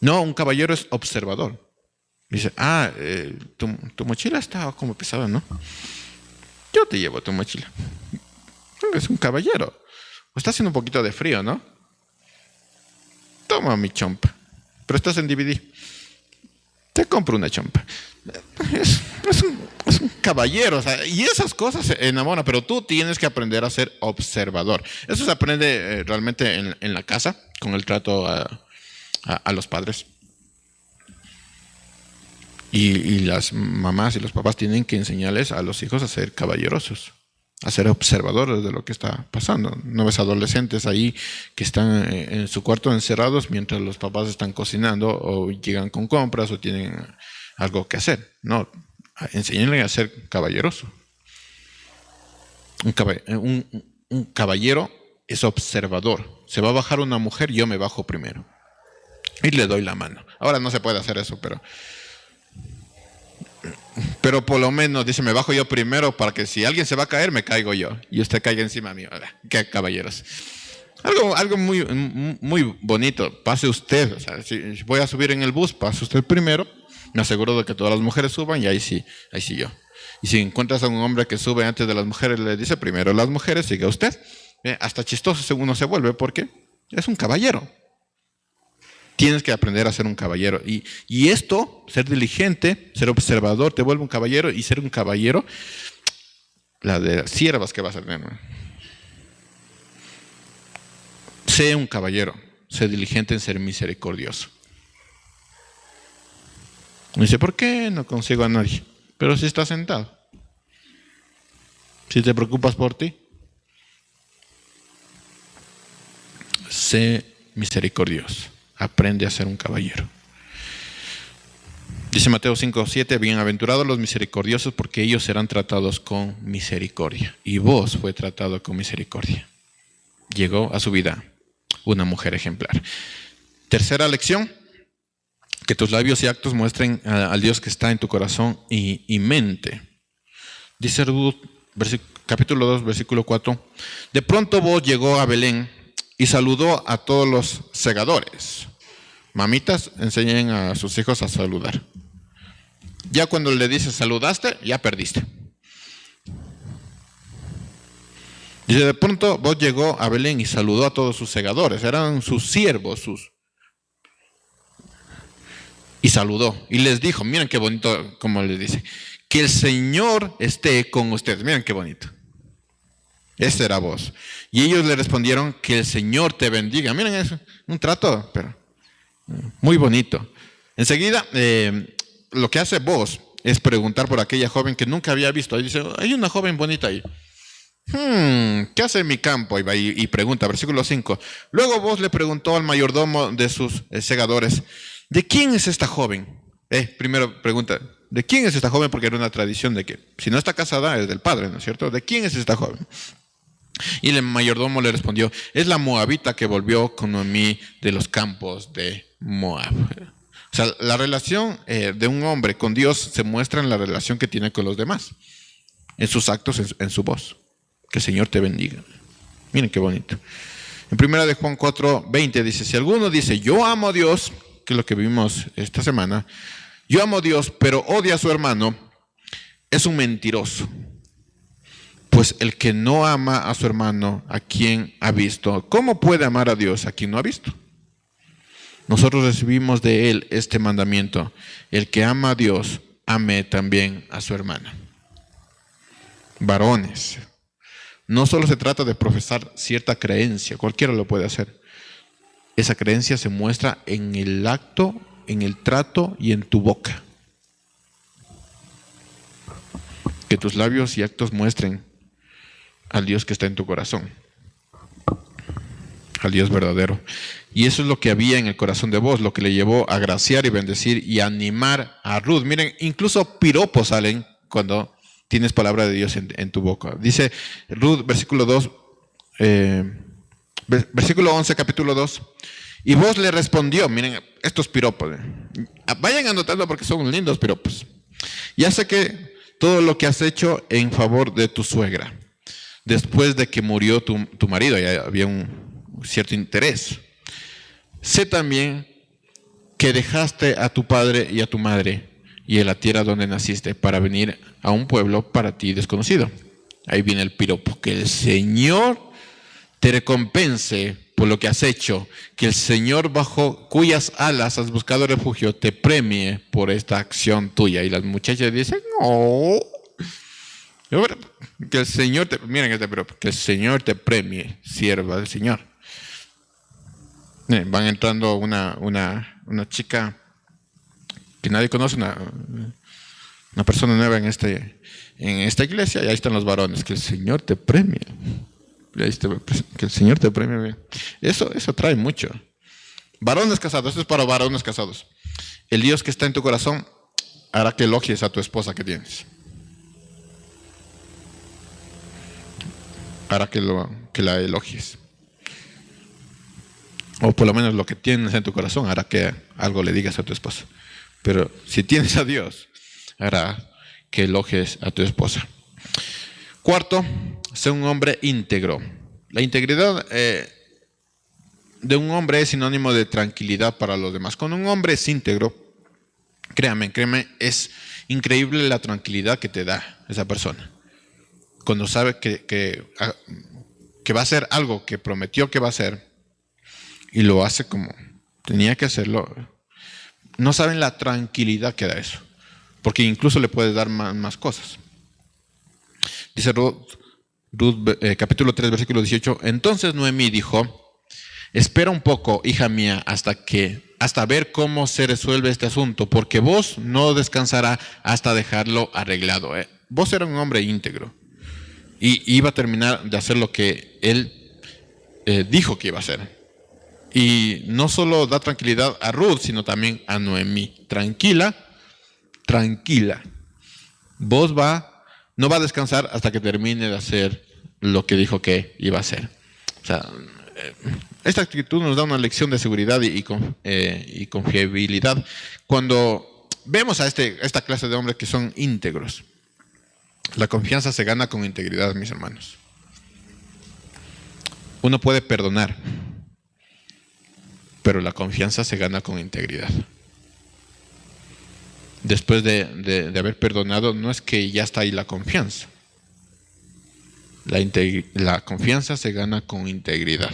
No, un caballero es observador. Dice, tu mochila está como pesada, ¿no? Yo te llevo tu mochila. Es un caballero. Está haciendo un poquito de frío, ¿no? Toma mi chompa. Pero estás en DVD. Te compro una chompa. Es un caballero. O sea, y esas cosas se enamoran, pero tú tienes que aprender a ser observador. Eso se aprende realmente en la casa, con el trato a los padres. Y las mamás y los papás tienen que enseñarles a los hijos a ser caballerosos, a ser observadores de lo que está pasando. No ves adolescentes ahí que están en su cuarto encerrados mientras los papás están cocinando o llegan con compras o tienen algo que hacer. No, enséñenle a ser caballeroso. Un caballero es observador. Se va a bajar una mujer, yo me bajo primero y le doy la mano. Ahora no se puede hacer eso, pero por lo menos dice, me bajo yo primero para que si alguien se va a caer, me caigo yo y usted caiga encima mío. Qué caballeros. Algo muy, muy bonito. Pase usted. O sea, si voy a subir en el bus, pase usted primero. Me aseguro de que todas las mujeres suban y ahí sí yo. Y si encuentras a un hombre que sube antes de las mujeres, le dice primero las mujeres, siga usted. Hasta chistoso uno se vuelve porque es un caballero. Tienes que aprender a ser un caballero. Y esto, ser diligente, ser observador, te vuelve un caballero. Y ser un caballero, la de siervas que vas a tener, ¿no? Sé un caballero. Sé diligente en ser misericordioso. Me dice, ¿por qué no consigo a nadie? Pero si estás sentado. Si te preocupas por ti. Sé misericordioso. Aprende a ser un caballero. Dice Mateo 5:7, bienaventurados los misericordiosos porque ellos serán tratados con misericordia. Y vos fue tratado con misericordia. Llegó a su vida una mujer ejemplar. Tercera lección, que tus labios y actos muestren al Dios que está en tu corazón y mente. Dice Ruth, capítulo 2, versículo 4, de pronto vos llegó a Belén y saludó a todos los segadores. Mamitas, enseñen a sus hijos a saludar. Ya cuando le dices saludaste, ya perdiste. Y de pronto Boaz llegó a Belén y saludó a todos sus segadores, eran sus siervos, y saludó y les dijo, miren qué bonito como les dice, que el Señor esté con ustedes, miren qué bonito. Ese era Boaz. Y ellos le respondieron, que el Señor te bendiga. Miren eso, un trato, pero muy bonito. Enseguida, lo que hace Boaz es preguntar por aquella joven que nunca había visto. Y dice, hay una joven bonita ahí. ¿Qué hace en mi campo? Y va y pregunta, versículo 5. Luego Boaz le preguntó al mayordomo de sus segadores, ¿de quién es esta joven? Primero pregunta, ¿de quién es esta joven? Porque era una tradición de que si no está casada es del padre, ¿no es cierto? ¿De quién es esta joven? Y el mayordomo le respondió, es la moabita que volvió con Noemí de los campos de Moab. O sea, la relación de un hombre con Dios se muestra en la relación que tiene con los demás, en sus actos, en su voz. Que el Señor te bendiga. Miren qué bonito. En 1 de Juan 4:20 dice, si alguno dice, yo amo a Dios, que es lo que vimos esta semana, yo amo a Dios, pero odia a su hermano, es un mentiroso. Pues el que no ama a su hermano, a quien ha visto, ¿cómo puede amar a Dios a quien no ha visto? Nosotros recibimos de él este mandamiento, el que ama a Dios, ame también a su hermano. Varones, no solo se trata de profesar cierta creencia, cualquiera lo puede hacer. Esa creencia se muestra en el acto, en el trato y en tu boca. Que tus labios y actos muestren al Dios que está en tu corazón, al Dios verdadero. Y eso es lo que había en el corazón de Boaz, lo que le llevó a graciar y bendecir y animar a Ruth. Miren, incluso piropos salen cuando tienes palabra de Dios en tu boca. Dice Ruth, versículo 2, versículo 11, capítulo 2. Y Boaz le respondió, miren, estos piropos. Vayan anotando porque son lindos piropos. Ya sé que todo lo que has hecho en favor de tu suegra, después de que murió tu marido, ya había un cierto interés. Sé también que dejaste a tu padre y a tu madre y en la tierra donde naciste para venir a un pueblo para ti desconocido. Ahí viene el piropo. Que el Señor te recompense por lo que has hecho. Que el Señor bajo cuyas alas has buscado refugio te premie por esta acción tuya. Y las muchachas dicen, no. Que el Señor te, miren este piropo, que el Señor te premie, sierva del Señor. Van entrando una chica que nadie conoce, una persona nueva en esta iglesia, y ahí están los varones. Que el Señor te premie. Que el Señor te premie. Eso trae mucho. Varones casados, esto es para varones casados. El Dios que está en tu corazón hará que elogies a tu esposa que tienes. Hará que la elogies. O por lo menos lo que tienes en tu corazón hará que algo le digas a tu esposa. Pero si tienes a Dios, hará que elogies a tu esposa. Cuarto, sé un hombre íntegro. La integridad de un hombre es sinónimo de tranquilidad para los demás. Cuando un hombre es íntegro, créame, es increíble la tranquilidad que te da esa persona. Cuando sabe que va a hacer algo que prometió que va a hacer y lo hace como tenía que hacerlo, no saben la tranquilidad que da eso, porque incluso le puedes dar más cosas. Dice Ruth, capítulo 3, versículo 18. Entonces Noemí dijo, espera un poco, hija mía, hasta ver cómo se resuelve este asunto, porque vos no descansará hasta dejarlo arreglado. Vos era un hombre íntegro y iba a terminar de hacer lo que él dijo que iba a hacer. Y no solo da tranquilidad a Ruth, sino también a Noemí. Tranquila. Vos no va a descansar hasta que termine de hacer lo que dijo que iba a hacer. O sea, esta actitud nos da una lección de seguridad y confiabilidad cuando vemos a esta clase de hombres que son íntegros. La confianza se gana con integridad, mis hermanos. Uno puede perdonar, pero la confianza se gana con integridad. después de haber perdonado, no es que ya está ahí la confianza. La confianza se gana con integridad.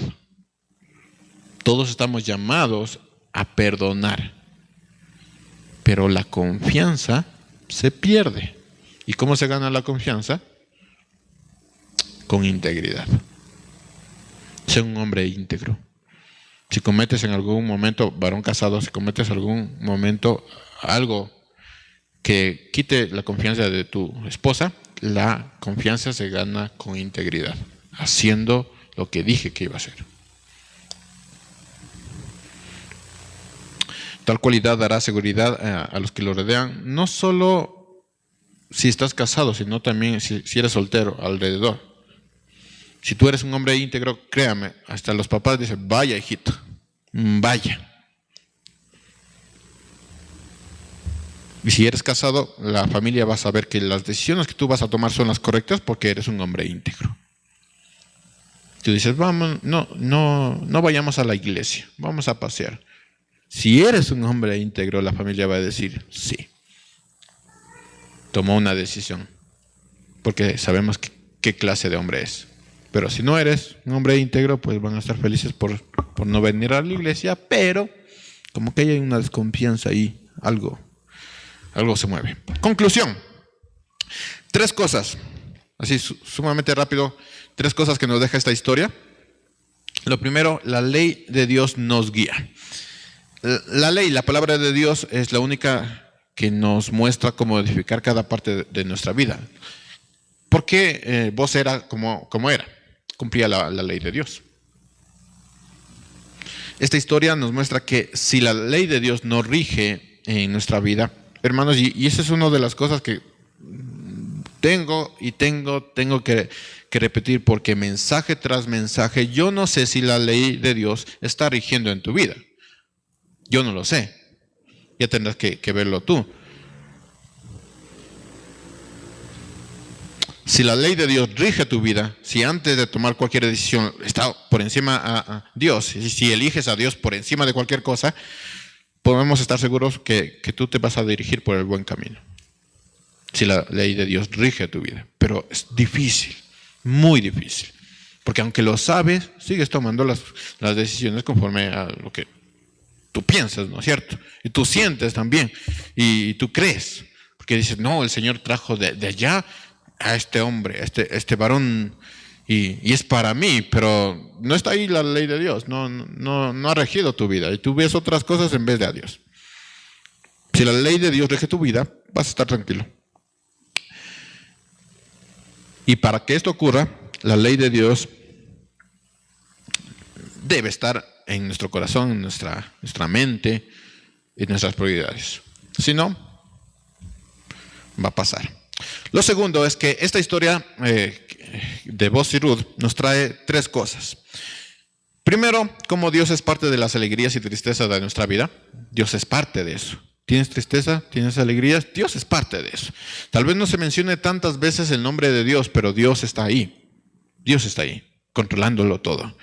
Todos estamos llamados a perdonar, pero la confianza se pierde. ¿Y cómo se gana la confianza? Con integridad. Sé un hombre íntegro. Si cometes en algún momento, varón casado, si cometes en algún momento algo que quite la confianza de tu esposa, la confianza se gana con integridad, haciendo lo que dije que iba a hacer. Tal cualidad dará seguridad a los que lo rodean, no solo si estás casado, sino también si eres soltero, alrededor. Si tú eres un hombre íntegro, créame, hasta los papás dicen, vaya hijito, vaya. Y si eres casado, la familia va a saber que las decisiones que tú vas a tomar son las correctas porque eres un hombre íntegro. Tú dices, vamos, no vayamos a la iglesia, vamos a pasear. Si eres un hombre íntegro, la familia va a decir, sí, tomó una decisión, porque sabemos qué clase de hombre es. Pero si no eres un hombre íntegro, pues van a estar felices por no venir a la iglesia, pero como que hay una desconfianza ahí, algo se mueve. Conclusión. 3 cosas, así sumamente rápido, 3 cosas que nos deja esta historia. Lo primero, la ley de Dios nos guía. La ley, la palabra de Dios es la única que nos muestra cómo edificar cada parte de nuestra vida. ¿Por qué vos era como era? Cumplía la ley de Dios. Esta historia nos muestra que si la ley de Dios no rige en nuestra vida, hermanos, y esa es una de las cosas que tengo que repetir, porque mensaje tras mensaje, yo no sé si la ley de Dios está rigiendo en tu vida. Yo no lo sé. Ya tendrás que verlo tú. Si la ley de Dios rige tu vida, si antes de tomar cualquier decisión está por encima a Dios, y si eliges a Dios por encima de cualquier cosa, podemos estar seguros que tú te vas a dirigir por el buen camino. Si la ley de Dios rige tu vida. Pero es difícil, muy difícil. Porque aunque lo sabes, sigues tomando las decisiones conforme a lo que tú piensas, ¿no es cierto? Y tú sientes también, y tú crees. Porque dices, no, el Señor trajo de allá a este hombre, este varón, y es para mí, pero no está ahí la ley de Dios, no ha regido tu vida, y tú ves otras cosas en vez de a Dios. Si la ley de Dios rige tu vida, vas a estar tranquilo. Y para que esto ocurra, la ley de Dios debe estar en nuestro corazón, en nuestra mente, en nuestras prioridades. Si no, va a pasar. Lo segundo es que esta historia de Boaz y Ruth nos trae 3 cosas. Primero, como Dios es parte de las alegrías y tristezas de nuestra vida. Dios es parte de eso. ¿Tienes tristeza? ¿Tienes alegrías? Dios es parte de eso. Tal vez no se mencione tantas veces el nombre de Dios, pero Dios está ahí. Dios está ahí, controlándolo todo.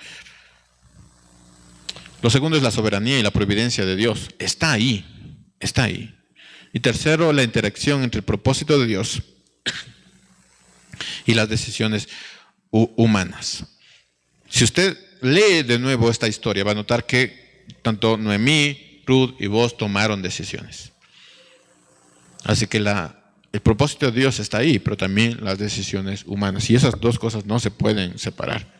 Lo segundo es la soberanía y la providencia de Dios. Está ahí, está ahí. Y tercero, la interacción entre el propósito de Dios y las decisiones humanas. Si usted lee de nuevo esta historia, va a notar que tanto Noemí, Ruth y Boaz tomaron decisiones. Así que el propósito de Dios está ahí, pero también las decisiones humanas. Y esas 2 cosas no se pueden separar.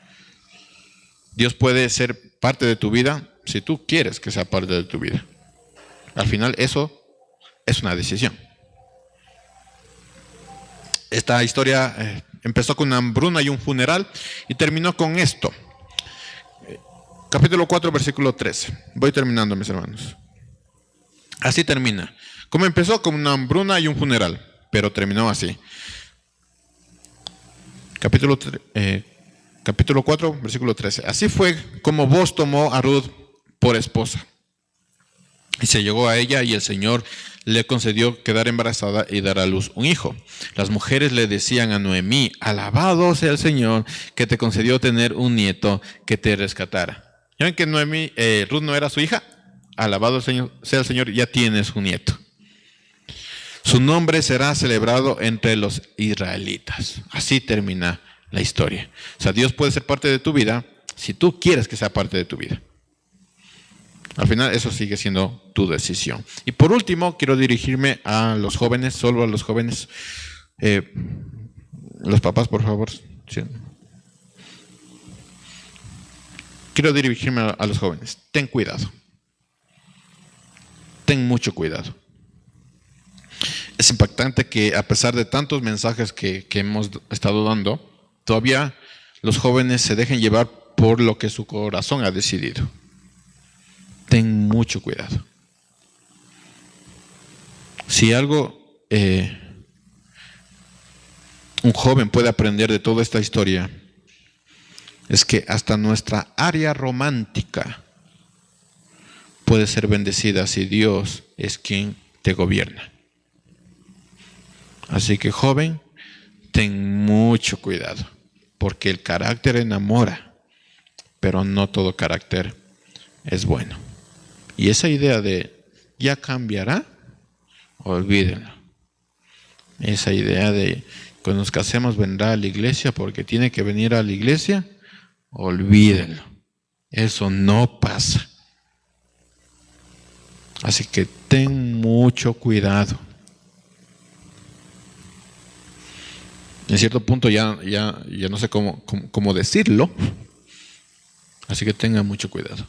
Dios puede ser parte de tu vida si tú quieres que sea parte de tu vida. Al final eso es una decisión. Esta historia empezó con una hambruna y un funeral y terminó con esto. Capítulo 4, versículo 13. Voy terminando, mis hermanos. Así termina. Como empezó con una hambruna y un funeral, pero terminó así. Capítulo 4, versículo 13. Así fue como Boaz tomó a Ruth por esposa. Y se llegó a ella y el Señor le concedió quedar embarazada y dar a luz un hijo. Las mujeres le decían a Noemí, alabado sea el Señor que te concedió tener un nieto que te rescatara. ¿Ya ven que Ruth no era su hija? Alabado sea el Señor, ya tienes un nieto. Su nombre será celebrado entre los israelitas. Así termina la historia. O sea, Dios puede ser parte de tu vida si tú quieres que sea parte de tu vida. Al final eso sigue siendo tu decisión. Y por último, quiero dirigirme a los jóvenes, solo a los jóvenes. Los papás, por favor. Sí. Quiero dirigirme a los jóvenes. Ten cuidado. Ten mucho cuidado. Es impactante que a pesar de tantos mensajes que hemos estado dando, todavía los jóvenes se dejen llevar por lo que su corazón ha decidido. Ten mucho cuidado. Si algo un joven puede aprender de toda esta historia, es que hasta nuestra área romántica puede ser bendecida si Dios es quien te gobierna. Así que, joven, ten mucho cuidado, porque el carácter enamora, pero no todo carácter es bueno. Y esa idea de ya cambiará, olvídenlo. Esa idea de cuando nos casemos vendrá a la iglesia porque tiene que venir a la iglesia, olvídenlo. Eso no pasa. Así que ten mucho cuidado. En cierto punto ya no sé cómo decirlo. Así que tengan mucho cuidado.